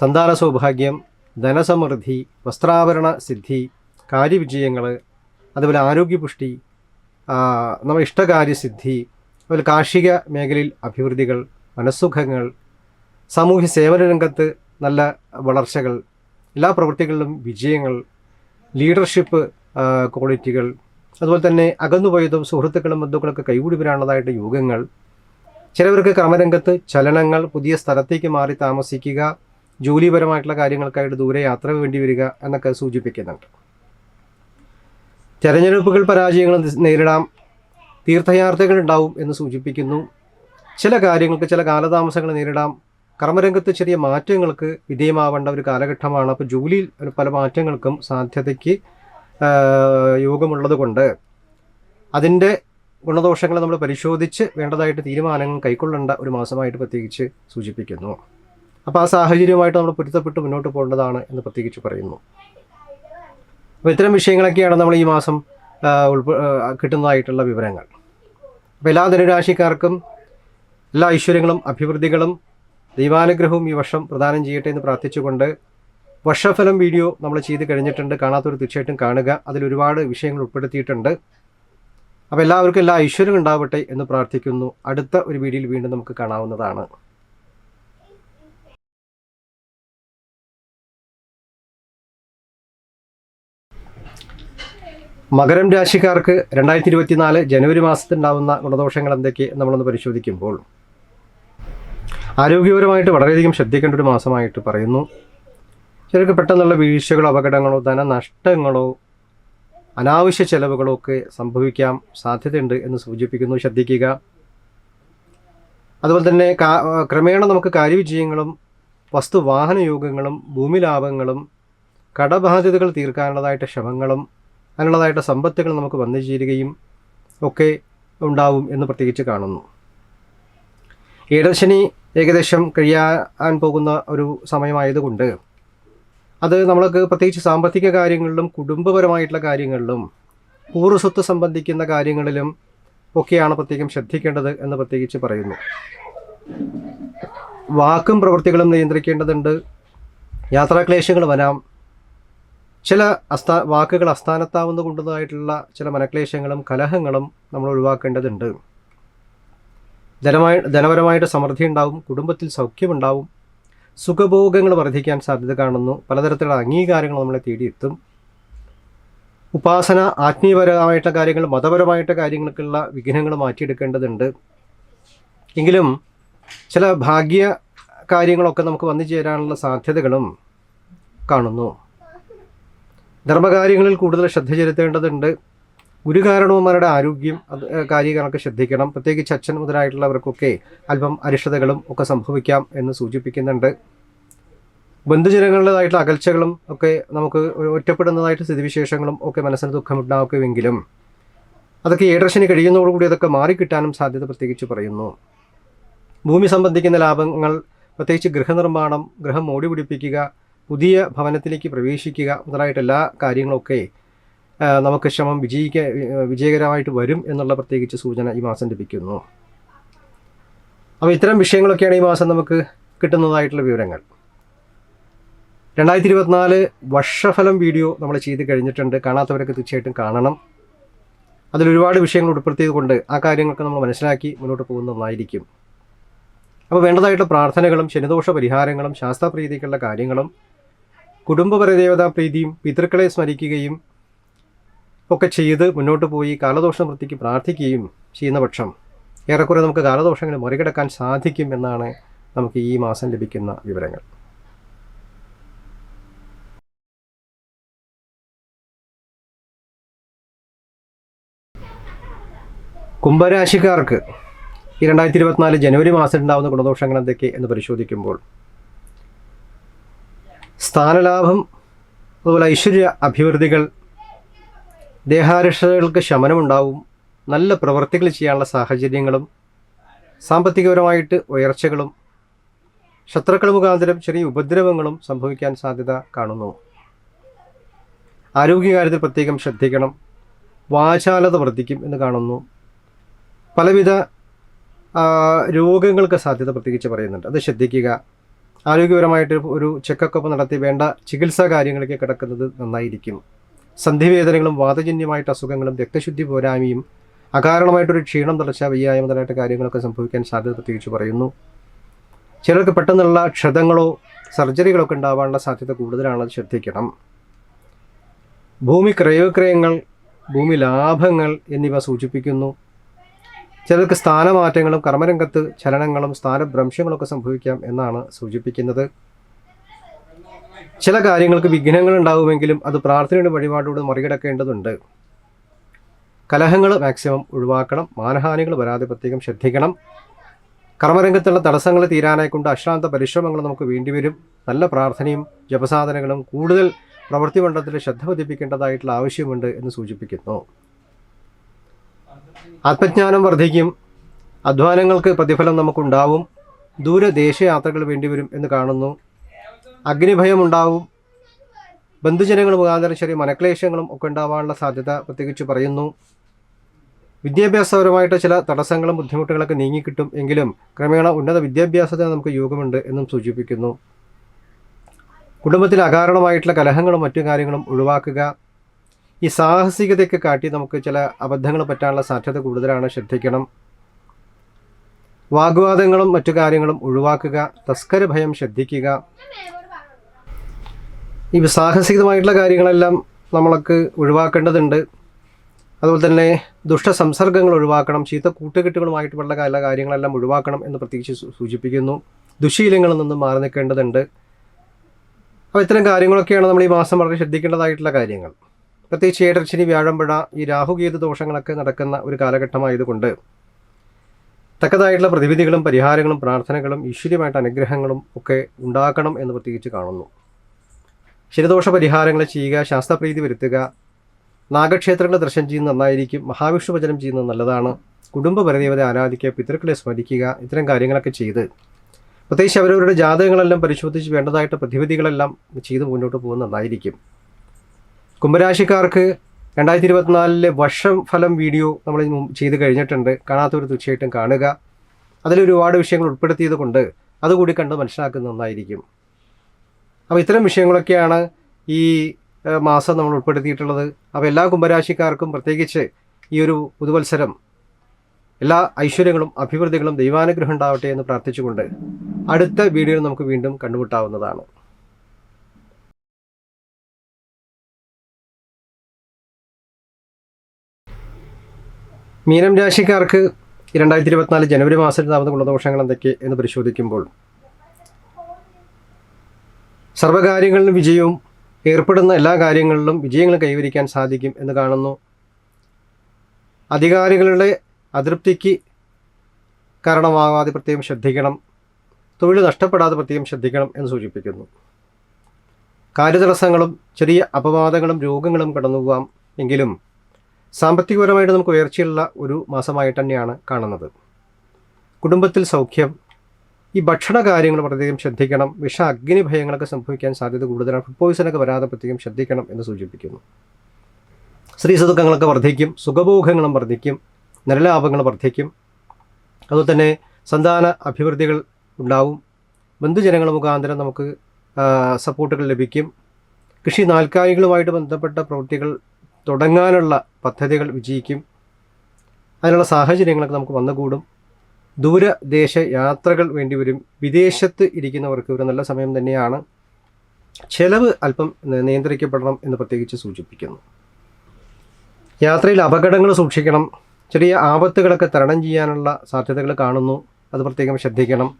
സന്താന സൗഭാഗ്യം, ധനസമൃദ്ധി, വസ്ത്രാഭരണ സിദ്ധി, കാര്യവിജയങ്ങൾ, അതുപോലെ ആരോഗ്യപുഷ്ടി, നമ്മുടെ ഇഷ്ടകാര്യസിദ്ധി, അതുപോലെ കാർഷിക മേഖലയിൽ അഭിവൃദ്ധികൾ, മനസ്സുഖങ്ങൾ, സാമൂഹ്യ സേവന രംഗത്ത് നല്ല വളർച്ചകൾ, എല്ലാ പ്രവൃത്തികളിലും വിജയങ്ങൾ, ലീഡർഷിപ്പ് ക്വാളിറ്റികൾ, അതുപോലെ തന്നെ അകന്നുപോയതും സുഹൃത്തുക്കളും ബന്ധുക്കളൊക്കെ കൈകൂടി വരാനുള്ളതായിട്ട് യോഗങ്ങൾ. ചിലവർക്ക് ക്രമരംഗത്ത് ചലനങ്ങൾ, പുതിയ സ്ഥലത്തേക്ക് മാറി താമസിക്കുക, ജോലിപരമായിട്ടുള്ള കാര്യങ്ങൾക്കായിട്ട് ദൂരെ യാത്ര വേണ്ടി വരിക എന്നൊക്കെ സൂചിപ്പിക്കുന്നുണ്ട്. തെരഞ്ഞെടുപ്പുകൾ പരാജയങ്ങൾ നേരിടാം, തീർത്ഥയാത്രകൾ ഉണ്ടാവും എന്ന് സൂചിപ്പിക്കുന്നു. ചില കാര്യങ്ങൾക്ക് ചില കാലതാമസങ്ങൾ നേരിടാം. കർമ്മരംഗത്ത് ചെറിയ മാറ്റങ്ങൾക്ക് വിധേയമാവേണ്ട ഒരു കാലഘട്ടമാണ്. അപ്പോൾ ജോലിയിൽ പല മാറ്റങ്ങൾക്കും സാധ്യതയ്ക്ക് യോഗമുള്ളത് കൊണ്ട് അതിൻ്റെ ഗുണദോഷങ്ങൾ നമ്മൾ പരിശോധിച്ച് വേണ്ടതായിട്ട് തീരുമാനങ്ങൾ കൈക്കൊള്ളേണ്ട ഒരു മാസമായിട്ട് പ്രത്യേകിച്ച് സൂചിപ്പിക്കുന്നു. അപ്പോൾ ആ സാഹചര്യമായിട്ട് നമ്മൾ പൊരുത്തപ്പെട്ട് മുന്നോട്ട് പോകേണ്ടതാണ് എന്ന് പ്രത്യേകിച്ച് പറയുന്നു. അപ്പോൾ ഇത്തരം വിഷയങ്ങളൊക്കെയാണ് നമ്മൾ ഈ മാസം കിട്ടുന്നതായിട്ടുള്ള വിവരങ്ങൾ. അപ്പോൾ എല്ലാ ധനുരാശിക്കാർക്കും എല്ലാ ഐശ്വര്യങ്ങളും അഭിവൃദ്ധികളും ദൈവാനുഗ്രഹവും ഈ വർഷം പ്രദാനം ചെയ്യട്ടെ എന്ന് പ്രാർത്ഥിച്ചുകൊണ്ട് വർഷഫലം വീഡിയോ നമ്മൾ ചെയ്ത് കഴിഞ്ഞിട്ടുണ്ട്. കാണാത്തവർ തീർച്ചയായിട്ടും കാണുക. അതിലൊരുപാട് വിഷയങ്ങൾ ഉൾപ്പെടുത്തിയിട്ടുണ്ട്. അപ്പോൾ എല്ലാവർക്കും എല്ലാ ഐശ്വര്യം ഉണ്ടാവട്ടെ എന്ന് പ്രാർത്ഥിക്കുന്നു. അടുത്ത ഒരു വീഡിയോയിൽ വീണ്ടും നമുക്ക് കാണാവുന്നതാണ്. മകരം രാശിക്കാർക്ക് 2024 ജനുവരി മാസത്തിലുണ്ടാവുന്ന ഗുണദോഷങ്ങൾ എന്തൊക്കെ നമ്മളൊന്ന് പരിശോധിക്കുമ്പോൾ ആരോഗ്യപരമായിട്ട് വളരെയധികം ശ്രദ്ധിക്കേണ്ട ഒരു മാസമായിട്ട് പറയുന്നു. ചിലർക്ക് പെട്ടെന്നുള്ള വീഴ്ചകളോ അപകടങ്ങളോ ധനനഷ്ടങ്ങളോ അനാവശ്യ ചെലവുകളോ ഒക്കെ സംഭവിക്കാൻ സാധ്യതയുണ്ട് എന്ന് സൂചിപ്പിക്കുന്നു. ശ്രദ്ധിക്കുക. അതുപോലെ തന്നെ ക്രമേണ നമുക്ക് കാര്യവിജയങ്ങളും വസ്തുവാഹന യോഗങ്ങളും ഭൂമി ലാഭങ്ങളും കടബാധ്യതകൾ തീർക്കാനുള്ളതായിട്ട് ശ്രമങ്ങളും അതിനുള്ളതായിട്ട് സമ്പത്തുകൾ നമുക്ക് വന്നു ചേരുകയും ഒക്കെ ഉണ്ടാവും എന്ന് പ്രത്യേകിച്ച് കാണുന്നു. ഏഴരശനി ഏകദേശം കഴിയാൻ പോകുന്ന ഒരു സമയമായതുകൊണ്ട് അത് നമ്മൾക്ക് പ്രത്യേകിച്ച് സാമ്പത്തിക കാര്യങ്ങളിലും കുടുംബപരമായിട്ടുള്ള കാര്യങ്ങളിലും പൂർവ്വസ്വത്ത് സംബന്ധിക്കുന്ന കാര്യങ്ങളിലും ഒക്കെയാണ് പ്രത്യേകം ശ്രദ്ധിക്കേണ്ടത് എന്ന് പ്രത്യേകിച്ച് പറയുന്നു. വാക്കും പ്രവൃത്തികളും നിയന്ത്രിക്കേണ്ടതുണ്ട്. യാത്രാക്ലേശങ്ങൾ വരാം. ചില വാക്കുകൾ അസ്ഥാനത്താവുന്ന കൊണ്ടതായിട്ടുള്ള ചില മനക്ലേശങ്ങളും കലഹങ്ങളും നമ്മൾ ഒഴിവാക്കേണ്ടതുണ്ട്. ധനപരമായിട്ട് സമൃദ്ധി ഉണ്ടാവും. കുടുംബത്തിൽ സൗഖ്യമുണ്ടാവും. സുഖഭോഗങ്ങൾ വർദ്ധിക്കാൻ സാധ്യത കാണുന്നു. പലതരത്തിലുള്ള അംഗീകാരങ്ങൾ നമ്മളെ തേടിയെത്തും. ഉപാസന, ആത്മീയപരമായിട്ടുള്ള കാര്യങ്ങൾ, മതപരമായിട്ട് കാര്യങ്ങൾക്കുള്ള വിഘ്നങ്ങൾ മാറ്റിയെടുക്കേണ്ടതുണ്ട്. എങ്കിലും ചില ഭാഗ്യ കാര്യങ്ങളൊക്കെ നമുക്ക് വന്നു ചേരാനുള്ള സാധ്യതകളും കാണുന്നു. ധർമ്മകാര്യങ്ങളിൽ കൂടുതൽ ശ്രദ്ധ ചെലുത്തേണ്ടതുണ്ട്. ഗുരുകാരണവന്മാരുടെ ആരോഗ്യം കാര്യങ്ങളൊക്കെ ശ്രദ്ധിക്കണം. പ്രത്യേകിച്ച് അച്ഛൻ മുതലായിട്ടുള്ളവർക്കൊക്കെ അല്പം അരിഷ്ടതകളും ഒക്കെ സംഭവിക്കാം എന്ന് സൂചിപ്പിക്കുന്നുണ്ട്. ബന്ധുജനങ്ങളുടേതായിട്ടുള്ള അകൽച്ചകളും ഒക്കെ നമുക്ക് ഒറ്റപ്പെടുന്നതായിട്ട് സ്ഥിതിവിശേഷങ്ങളും ഒക്കെ മനസ്സിന് ദുഃഖമുണ്ടാക്കുമെങ്കിലും അതൊക്കെ ഏഴരശനി കഴിയുന്നതോടുകൂടി അതൊക്കെ മാറിക്കിട്ടാനും സാധ്യത പ്രത്യേകിച്ച് പറയുന്നു. ഭൂമി സംബന്ധിക്കുന്ന ലാഭങ്ങൾ, പ്രത്യേകിച്ച് ഗൃഹനിർമ്മാണം, ഗൃഹം മോടി പിടിപ്പിക്കുക, പുതിയ ഭവനത്തിലേക്ക് പ്രവേശിക്കുക മുതലായിട്ട് എല്ലാ കാര്യങ്ങളൊക്കെ നമുക്ക് ശ്രമം വിജയകരമായിട്ട് വരും എന്നുള്ള പ്രത്യേകിച്ച് സൂചന ഈ മാസം ലഭിക്കുന്നു. അപ്പോൾ ഇത്തരം വിഷയങ്ങളൊക്കെയാണ് ഈ മാസം നമുക്ക് കിട്ടുന്നതായിട്ടുള്ള വിവരങ്ങൾ. 2024 വർഷഫലം വീഡിയോ നമ്മൾ ചെയ്ത് കഴിഞ്ഞിട്ടുണ്ട്. കാണാത്തവരൊക്കെ തീർച്ചയായിട്ടും കാണണം. അതിലൊരുപാട് വിഷയങ്ങൾ ഉൾപ്പെടുത്തിയതുകൊണ്ട് ആ കാര്യങ്ങളൊക്കെ നമ്മൾ മനസ്സിലാക്കി മുന്നോട്ട് പോകുന്നതായിരിക്കും. അപ്പോൾ വേണ്ടതായിട്ടുള്ള പ്രാർത്ഥനകളും ശനിദോഷ പരിഹാരങ്ങളും ശാസ്ത്രപ്രീതിക്കുള്ള കാര്യങ്ങളും കുടുംബപരദേവതാ പ്രീതിയും പിതൃക്കളെ സ്മരിക്കുകയും ഒക്കെ ചെയ്ത് മുന്നോട്ട് പോയി കാലദോഷ വൃത്തിക്ക് പ്രാർത്ഥിക്കുകയും ചെയ്യുന്ന പക്ഷം ഏറെക്കുറെ നമുക്ക് കാലദോഷങ്ങൾ മറികടക്കാൻ സാധിക്കും എന്നാണ് നമുക്ക് ഈ മാസം ലഭിക്കുന്ന വിവരങ്ങൾ. കുംഭരാശിക്കാർക്ക് ഈ 2024 ജനുവരി മാസം ഉണ്ടാകുന്ന ഗുണദോഷങ്ങൾ എന്തൊക്കെ എന്ന് പരിശോധിക്കുമ്പോൾ സ്ഥാനലാഭം, അതുപോലെ ഐശ്വര്യ അഭിവൃദ്ധികൾ, ദേഹാരിഷ്ടതകൾക്ക് ശമനമുണ്ടാവും, നല്ല പ്രവൃത്തികൾ ചെയ്യാനുള്ള സാഹചര്യങ്ങളും സാമ്പത്തികപരമായിട്ട് ഉയർച്ചകളും ശത്രുക്കൾ മുഖാന്തരം ചെറിയ ഉപദ്രവങ്ങളും സംഭവിക്കാൻ സാധ്യത കാണുന്നു. ആരോഗ്യകാര്യത്തിൽ പ്രത്യേകം ശ്രദ്ധിക്കണം. വാചാലത വർദ്ധിക്കും എന്ന് കാണുന്നു. പലവിധ രോഗങ്ങൾക്ക് സാധ്യത പ്രത്യേകിച്ച് പറയുന്നുണ്ട്. അത് ശ്രദ്ധിക്കുക. ആരോഗ്യപരമായിട്ട് ഒരു ചെക്കപ്പ് നടത്തി വേണ്ട ചികിത്സാ കാര്യങ്ങളിലേക്ക് കിടക്കുന്നത് നന്നായിരിക്കും. സന്ധിവേദനകളും വാതജന്യമായിട്ട് അസുഖങ്ങളും രക്തശുദ്ധി പോരായ്മയും അകാരണമായിട്ടൊരു ക്ഷീണം, തളർച്ച, വയ്യായ്മ മുതലായിട്ട് കാര്യങ്ങളൊക്കെ സംഭവിക്കാൻ സാധ്യത പ്രത്യേകിച്ച് പറയുന്നു. ചിലർക്ക് പെട്ടെന്നുള്ള ക്ഷതങ്ങളോ സർജറികളൊക്കെ ഉണ്ടാവാനുള്ള സാധ്യത കൂടുതലാണത് ശ്രദ്ധിക്കണം. ഭൂമി ക്രയവിക്രയങ്ങൾ, ഭൂമി ലാഭങ്ങൾ എന്നിവ സൂചിപ്പിക്കുന്നു. ചിലർക്ക് സ്ഥാനമാറ്റങ്ങളും കർമ്മരംഗത്ത് ചലനങ്ങളും സ്ഥാനഭ്രംശങ്ങളൊക്കെ സംഭവിക്കാം എന്നാണ് സൂചിപ്പിക്കുന്നത്. ചില കാര്യങ്ങൾക്ക് വിഘ്നങ്ങൾ ഉണ്ടാവുമെങ്കിലും അത് പ്രാർത്ഥനയുടെ വഴിപാടോട് മറികടക്കേണ്ടതുണ്ട്. കലഹങ്ങൾ മാക്സിമം ഒഴിവാക്കണം. മാനഹാനികൾ വരാതെ പ്രത്യേകം ശ്രദ്ധിക്കണം. കർമ്മരംഗത്തുള്ള തടസ്സങ്ങൾ തീരാനായിക്കൊണ്ട് അശ്രാന്ത പരിശ്രമങ്ങൾ നമുക്ക് വേണ്ടിവരും. നല്ല പ്രാർത്ഥനയും ജപസാധനങ്ങളും കൂടുതൽ പ്രവൃത്തി മണ്ഡലത്തിൽ ശ്രദ്ധ പതിപ്പിക്കേണ്ടതായിട്ടുള്ള ആവശ്യമുണ്ട് എന്ന് സൂചിപ്പിക്കുന്നു. ആത്മജ്ഞാനം വർദ്ധിക്കും. അധ്വാനങ്ങൾക്ക് പ്രതിഫലം നമുക്കുണ്ടാവും. ദൂരദേശയാത്രകൾ വേണ്ടിവരും എന്ന് കാണുന്നു. അഗ്നിഭയം ഉണ്ടാവും. ബന്ധുജനങ്ങൾ മുഖാന്തരം ചെറിയ മനക്ലേശങ്ങളും ഒക്കെ ഉണ്ടാവാനുള്ള സാധ്യത പ്രത്യേകിച്ച് പറയുന്നു. വിദ്യാഭ്യാസപരമായിട്ട് ചില തടസ്സങ്ങളും ബുദ്ധിമുട്ടുകളൊക്കെ നീങ്ങിക്കിട്ടും. എങ്കിലും ക്രമേണ ഉന്നത വിദ്യാഭ്യാസത്തിന് നമുക്ക് യോഗമുണ്ട് എന്നും സൂചിപ്പിക്കുന്നു. കുടുംബത്തിൽ അകാരണമായിട്ടുള്ള കലഹങ്ങളും മറ്റു കാര്യങ്ങളും ഒഴിവാക്കുക. ഈ സാഹസികതയൊക്കെ കാട്ടി നമുക്ക് ചില അബദ്ധങ്ങൾ പറ്റാനുള്ള സാധ്യത കൂടുതലാണ്, ശ്രദ്ധിക്കണം. വാഗ്വാദങ്ങളും മറ്റു കാര്യങ്ങളും ഒഴിവാക്കുക. തസ്കര ഭയം ശ്രദ്ധിക്കുക. ഈ സാഹസികമായിട്ടുള്ള കാര്യങ്ങളെല്ലാം നമ്മൾക്ക് ഒഴിവാക്കേണ്ടതുണ്ട്. അതുപോലെ തന്നെ ദുഷ്ടസംസർഗങ്ങൾ ഒഴിവാക്കണം. ചീത്ത കൂട്ടുകെട്ടുകളുമായിട്ടുള്ള എല്ലാ കാര്യങ്ങളെല്ലാം ഒഴിവാക്കണം എന്ന് പ്രത്യേകിച്ച് സൂചിപ്പിക്കുന്നു. ദുശീലങ്ങളിൽ നിന്നും മാറി നിൽക്കേണ്ടതുണ്ട്. അപ്പോൾ ഇത്തരം കാര്യങ്ങളൊക്കെയാണ് നമ്മൾ ഈ മാസം വളരെ ശ്രദ്ധിക്കേണ്ടതായിട്ടുള്ള കാര്യങ്ങൾ. പ്രത്യേകിച്ച് ഏഴരശനി, വ്യാഴമ്പഴ, ഈ രാഹുകേതു ദോഷങ്ങളൊക്കെ നടക്കുന്ന ഒരു കാലഘട്ടമായതുകൊണ്ട് തക്കതായിട്ടുള്ള പ്രതിവിധികളും പരിഹാരങ്ങളും പ്രാർത്ഥനകളും ഈശ്വര്യമായിട്ട് അനുഗ്രഹങ്ങളും ഒക്കെ ഉണ്ടാക്കണം എന്ന് പ്രത്യേകിച്ച് കാണുന്നു. ശനിദോഷ പരിഹാരങ്ങൾ ചെയ്യുക, ശാസ്ത്രപ്രീതി വരുത്തുക, നാഗക്ഷേത്രങ്ങളെ ദർശനം ചെയ്യുന്നത് നന്നായിരിക്കും. മഹാവിഷ്ണു ഭജനം ചെയ്യുന്നത് നല്ലതാണ്. കുടുംബ പരദേവത ആരാധിക്കുക, പിതൃക്കളെ സ്മരിക്കുക. ഇത്തരം കാര്യങ്ങളൊക്കെ ചെയ്ത് പ്രത്യേകിച്ച് അവരവരുടെ ജാതകങ്ങളെല്ലാം പരിശോധിച്ച് വേണ്ടതായിട്ട് പ്രതിവിധികളെല്ലാം ചെയ്ത് മുന്നോട്ട് പോകുന്നത് നന്നായിരിക്കും. കുംഭരാശിക്കാർക്ക് 2024 വർഷം ഫലം വീഡിയോ നമ്മൾ ചെയ്ത് കഴിഞ്ഞിട്ടുണ്ട്. കാണാത്തവർ തീർച്ചയായിട്ടും കാണുക. അതിലൊരുപാട് വിഷയങ്ങൾ ഉൾപ്പെടുത്തിയത് കൊണ്ട് അതുകൂടി കണ്ട് മനസ്സിലാക്കുന്നത് നന്നായിരിക്കും. അപ്പോൾ ഇത്തരം വിഷയങ്ങളൊക്കെയാണ് ഈ മാസം നമ്മൾ ഉൾപ്പെടുത്തിയിട്ടുള്ളത്. അപ്പോൾ എല്ലാ കുംഭരാശിക്കാർക്കും പ്രത്യേകിച്ച് ഈ ഒരു പുതുവത്സരം എല്ലാ ഐശ്വര്യങ്ങളും അഭിവൃദ്ധികളും ദൈവാനുഗ്രഹം ഉണ്ടാവട്ടെ എന്ന് പ്രാർത്ഥിച്ചുകൊണ്ട് അടുത്ത വീഡിയോയിൽ നമുക്ക് വീണ്ടും കണ്ടുമുട്ടാവുന്നതാണ്. മീനം രാശിക്കാർക്ക് 2024 ജനുവരി മാസത്തിൽ നടന്ന ഗുണദോഷങ്ങൾ എന്തൊക്കെ എന്ന് പരിശോധിക്കുമ്പോൾ സർവ്വകാര്യങ്ങളിലും വിജയവും, ഏർപ്പെടുന്ന എല്ലാ കാര്യങ്ങളിലും വിജയങ്ങൾ കൈവരിക്കാൻ സാധിക്കും എന്ന് കാണുന്നു. അധികാരികളുടെ അതൃപ്തിക്ക് കാരണമാകാതെ പ്രത്യേകം ശ്രദ്ധിക്കണം. തൊഴിൽ നഷ്ടപ്പെടാതെ പ്രത്യേകം ശ്രദ്ധിക്കണം എന്ന് സൂചിപ്പിക്കുന്നു. കാര്യതടസ്സങ്ങളും ചെറിയ അപവാദങ്ങളും രോഗങ്ങളും കടന്നുപോകാം. എങ്കിലും സാമ്പത്തികപരമായിട്ട് നമുക്ക് ഉയർച്ചയുള്ള ഒരു മാസമായിട്ട് തന്നെയാണ് കാണുന്നത്. കുടുംബത്തിൽ സൗഖ്യം. ഈ ഭക്ഷണ കാര്യങ്ങൾ പ്രത്യേകം ശ്രദ്ധിക്കണം. അഗ്നി ഭയങ്ങളൊക്കെ സംഭവിക്കാൻ സാധ്യത കൂടുതലാണ്. ഫുഡ് പോയിസണൊക്കെ വരാതെ പ്രത്യേകം ശ്രദ്ധിക്കണം എന്ന് സൂചിപ്പിക്കുന്നു. സ്ത്രീ സുഖങ്ങളൊക്കെ വർദ്ധിക്കും. സുഖഭോഗങ്ങളും വർദ്ധിക്കും. നിലലാഭങ്ങൾ വർദ്ധിക്കും. അതുപോലെ തന്നെ സന്താന അഭിവൃദ്ധികൾ ഉണ്ടാവും. ബന്ധുജനങ്ങൾ മുഖാന്തരം നമുക്ക് സപ്പോർട്ടുകൾ ലഭിക്കും. കൃഷി നാൽക്കാലികളുമായിട്ട് ബന്ധപ്പെട്ട പ്രവൃത്തികൾ തുടങ്ങാനുള്ള പദ്ധതികൾ വിജയിക്കും. അതിനുള്ള സാഹചര്യങ്ങളൊക്കെ നമുക്ക് വന്നുകൂടും. ദൂരദേശ യാത്രകൾ വേണ്ടിവരും. വിദേശത്ത് ഇരിക്കുന്നവർക്ക് ഒരു നല്ല സമയം തന്നെയാണ്. ചെലവ് അല്പം നിയന്ത്രിക്കപ്പെടണം എന്ന് പ്രത്യേകിച്ച് സൂചിപ്പിക്കുന്നു. യാത്രയിൽ അപകടങ്ങൾ സൂക്ഷിക്കണം. ചെറിയ ആപത്തുകളൊക്കെ തരണം ചെയ്യാനുള്ള സാധ്യതകൾ കാണുന്നു. അത് പ്രത്യേകം ശ്രദ്ധിക്കണം.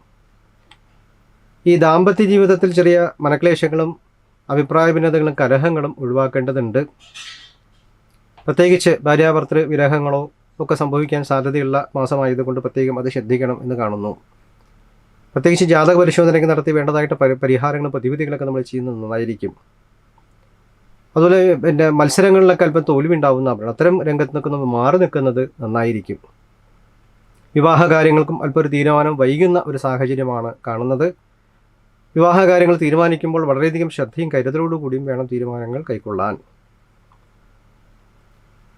ഈ ദാമ്പത്യ ജീവിതത്തിൽ ചെറിയ മനക്ലേശങ്ങളും അഭിപ്രായ ഭിന്നതകളും കലഹങ്ങളും ഒഴിവാക്കേണ്ടതുണ്ട്. പ്രത്യേകിച്ച് ഭാര്യാഭർത്തൃ വിരഹങ്ങളോ ഒക്കെ സംഭവിക്കാൻ സാധ്യതയുള്ള മാസമായതുകൊണ്ട് പ്രത്യേകം അത് ശ്രദ്ധിക്കണം എന്ന് കാണുന്നു. പ്രത്യേകിച്ച് ജാതക പരിശോധനയ്ക്ക് നടത്തി വേണ്ടതായിട്ട് പരിഹാരങ്ങളും പ്രതിവിധികളൊക്കെ നമ്മൾ ചെയ്യുന്നത് നന്നായിരിക്കും. അതുപോലെ മത്സരങ്ങളിലൊക്കെ അല്പം തോൽവിയുണ്ടാവുന്നതാണ്. അത്തരം രംഗത്ത് നിൽക്കുന്ന മാറി നിൽക്കുന്നത് നന്നായിരിക്കും. വിവാഹ കാര്യങ്ങൾക്കും അല്പം ഒരു തീരുമാനം വൈകുന്ന ഒരു സാഹചര്യമാണ് കാണുന്നത്. വിവാഹ കാര്യങ്ങൾ തീരുമാനിക്കുമ്പോൾ വളരെയധികം ശ്രദ്ധയും കരുതലോടുകൂടിയും വേണം തീരുമാനങ്ങൾ കൈക്കൊള്ളാൻ.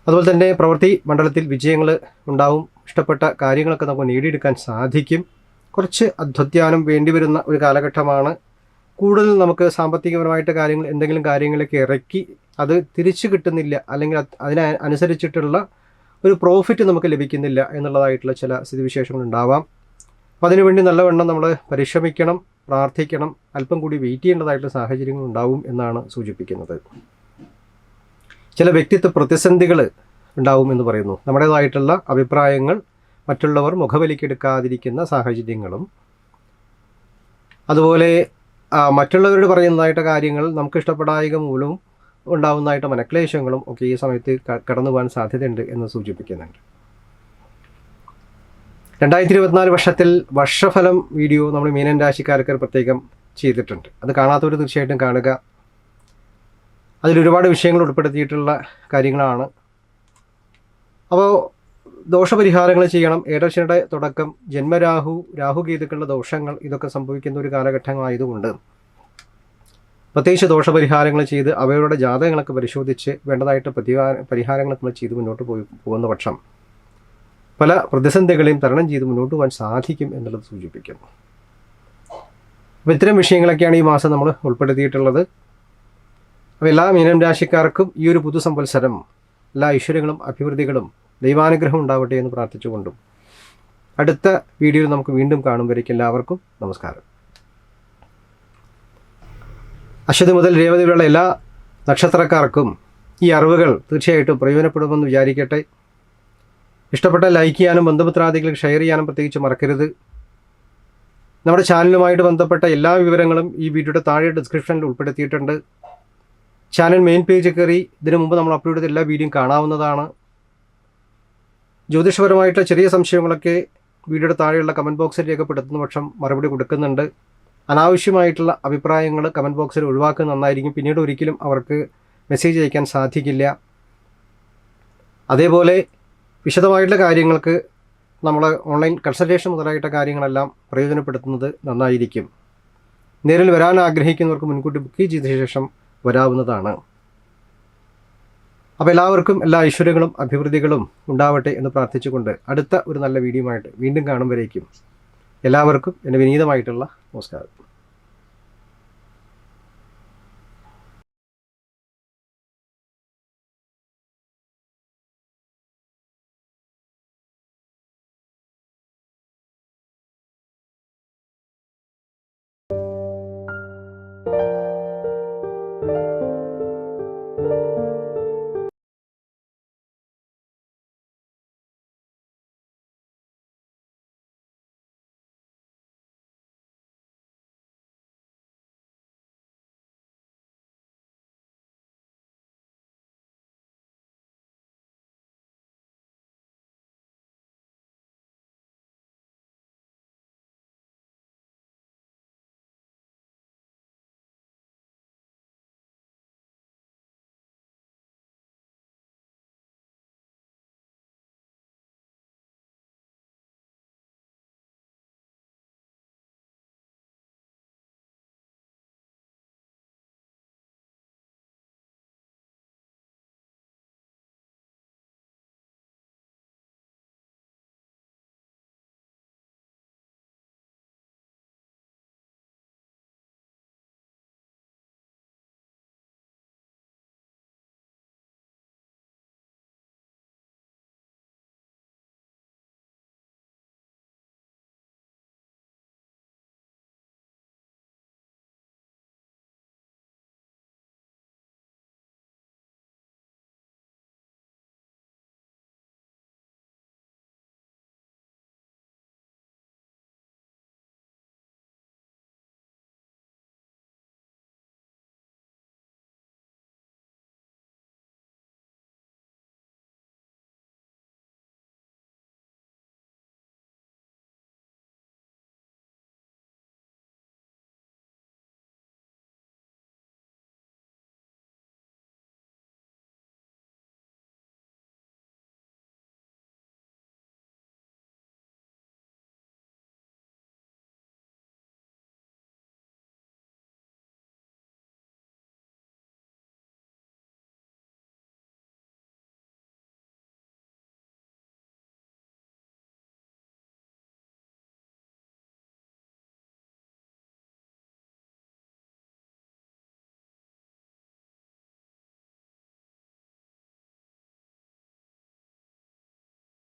അതുപോലെ തന്നെ പ്രവൃത്തി മണ്ഡലത്തിൽ വിജയങ്ങൾ ഉണ്ടാവും. ഇഷ്ടപ്പെട്ട കാര്യങ്ങളൊക്കെ നമുക്ക് നേടിയെടുക്കാൻ സാധിക്കും. കുറച്ച് അധ്വാനം വേണ്ടിവരുന്ന ഒരു കാലഘട്ടമാണ്. കൂടുതൽ നമുക്ക് സാമ്പത്തികപരമായിട്ട് എന്തെങ്കിലും കാര്യങ്ങളിലേക്ക് ഇറക്കി അത് തിരിച്ചു കിട്ടുന്നില്ല, അല്ലെങ്കിൽ അതിനനുസരിച്ചിട്ടുള്ള ഒരു പ്രോഫിറ്റ് നമുക്ക് ലഭിക്കുന്നില്ല എന്നുള്ളതായിട്ടുള്ള ചില സ്ഥിതിവിശേഷങ്ങൾ ഉണ്ടാവാം. അപ്പോൾ അതിനുവേണ്ടി നല്ലവണ്ണം നമ്മൾ പരിശ്രമിക്കണം, പ്രാർത്ഥിക്കണം. അല്പം കൂടി വെയിറ്റ് ചെയ്യേണ്ടതായിട്ടുള്ള സാഹചര്യങ്ങൾ ഉണ്ടാവും എന്നാണ് സൂചിപ്പിക്കുന്നത്. ചില വ്യക്തിത്വ പ്രതിസന്ധികൾ ഉണ്ടാവും എന്ന് പറയുന്നു. നമ്മുടേതായിട്ടുള്ള അഭിപ്രായങ്ങൾ മറ്റുള്ളവർ മുഖവിലക്കെടുക്കാതിരിക്കുന്ന സാഹചര്യങ്ങളും, അതുപോലെ മറ്റുള്ളവരോട് പറയുന്നതായിട്ട് കാര്യങ്ങൾ നമുക്ക് ഇഷ്ടപ്പെടായിക മൂലവും ഉണ്ടാകുന്നതായിട്ട് മനക്ലേശങ്ങളും ഒക്കെ ഈ സമയത്ത് കടന്നു പോകാൻ സാധ്യതയുണ്ട് എന്ന് സൂചിപ്പിക്കുന്നുണ്ട്. 2024 വർഷത്തിൽ വർഷഫലം വീഡിയോ നമ്മൾ മീനൻ രാശിക്കാർക്ക് പ്രത്യേകം ചെയ്തിട്ടുണ്ട്. അത് കാണാത്തവർ തീർച്ചയായിട്ടും കാണുക. അതിലൊരുപാട് വിഷയങ്ങൾ ഉൾപ്പെടുത്തിയിട്ടുള്ള കാര്യങ്ങളാണ്. അപ്പോൾ ദോഷപരിഹാരങ്ങൾ ചെയ്യണം. ഏഴരശനിയുടെ തുടക്കം, രാഹുകേതുക്കളുടെ ദോഷങ്ങൾ ഇതൊക്കെ സംഭവിക്കുന്ന ഒരു കാലഘട്ടമായതുകൊണ്ട് പ്രത്യേകിച്ച് ദോഷപരിഹാരങ്ങൾ ചെയ്ത് അവരുടെ ജാതകങ്ങളൊക്കെ പരിശോധിച്ച് വേണ്ടതായിട്ട് പരിഹാരങ്ങൾ നമ്മൾ ചെയ്ത് മുന്നോട്ട് പോകുന്ന പക്ഷം പല പ്രതിസന്ധികളെയും തരണം ചെയ്ത് മുന്നോട്ട് പോകാൻ സാധിക്കും എന്നുള്ളത് സൂചിപ്പിക്കുന്നു. അപ്പോൾ ഇത്തരം വിഷയങ്ങളൊക്കെയാണ് ഈ മാസം നമ്മൾ ഉൾപ്പെടുത്തിയിട്ടുള്ളത്. അപ്പോൾ എല്ലാ മീനം രാശിക്കാർക്കും ഈ ഒരു പുതുസംവത്സരം എല്ലാ ഐശ്വര്യങ്ങളും അഭിവൃദ്ധികളും ദൈവാനുഗ്രഹം ഉണ്ടാവട്ടെ എന്ന് പ്രാർത്ഥിച്ചുകൊണ്ടും അടുത്ത വീഡിയോയിൽ നമുക്ക് വീണ്ടും കാണുമ്പോഴേക്കും എല്ലാവർക്കും നമസ്കാരം. അശ്വതി മുതൽ രേവതി വരെയുള്ള എല്ലാ നക്ഷത്രക്കാർക്കും ഈ അറിവുകൾ തീർച്ചയായിട്ടും പ്രയോജനപ്പെടുമെന്ന് വിചാരിക്കട്ടെ. ഇഷ്ടപ്പെട്ട ലൈക്ക് ചെയ്യാനും ബന്ധുമിത്രാദികൾക്ക് ഷെയർ ചെയ്യാനും പ്രത്യേകിച്ച് മറക്കരുത്. നമ്മുടെ ചാനലുമായിട്ട് ബന്ധപ്പെട്ട എല്ലാ വിവരങ്ങളും ഈ വീഡിയോയുടെ താഴെ ഡിസ്ക്രിപ്ഷനിൽ ഉൾപ്പെടുത്തിയിട്ടുണ്ട്. ചാനൽ മെയിൻ പേജ് കയറി ഇതിനു മുമ്പ് നമ്മൾ അപ്ലോഡ് ചെയ്ത എല്ലാ വീഡിയോയും കാണാവുന്നതാണ്. ജ്യോതിഷപരമായിട്ട് ചെറിയ സംശയങ്ങളൊക്കെ വീഡിയോയുടെ താഴെയുള്ള കമൻറ്റ് ബോക്സിൽ രേഖപ്പെടുത്തുന്ന പക്ഷം മറുപടി കൊടുക്കുന്നുണ്ട്. അനാവശ്യമായിട്ടുള്ള അഭിപ്രായങ്ങൾ കമൻറ്റ് ബോക്സിൽ ഒഴിവാക്കുന്നത് നന്നായിരിക്കും. പിന്നീട് ഒരിക്കലും അവർക്ക് മെസ്സേജ് അയക്കാൻ സാധിക്കില്ല. അതേപോലെ വിശദമായിട്ടുള്ള കാര്യങ്ങൾക്ക് നമ്മൾ ഓൺലൈൻ കൺസൾട്ടേഷൻ മുതലായിട്ട കാര്യങ്ങളെല്ലാം പ്രയോജനപ്പെടുത്തുന്നത് നന്നായിരിക്കും. നേരിൽ വരാൻ ആഗ്രഹിക്കുന്നവർക്ക് മുൻകൂട്ടി ബുക്ക് ചെയ്ത ശേഷം വരാവുന്നതാണ്. അപ്പോൾ എല്ലാവർക്കും എല്ലാ ഐശ്വര്യങ്ങളും അഭിവൃദ്ധികളും ഉണ്ടാവട്ടെ എന്ന് പ്രാർത്ഥിച്ചുകൊണ്ട് അടുത്ത ഒരു നല്ല വീഡിയോയുമായിട്ട് വീണ്ടും കാണുമ്പോഴേക്കും എല്ലാവർക്കും എൻ്റെ വിനീതമായിട്ടുള്ള നമസ്കാരം.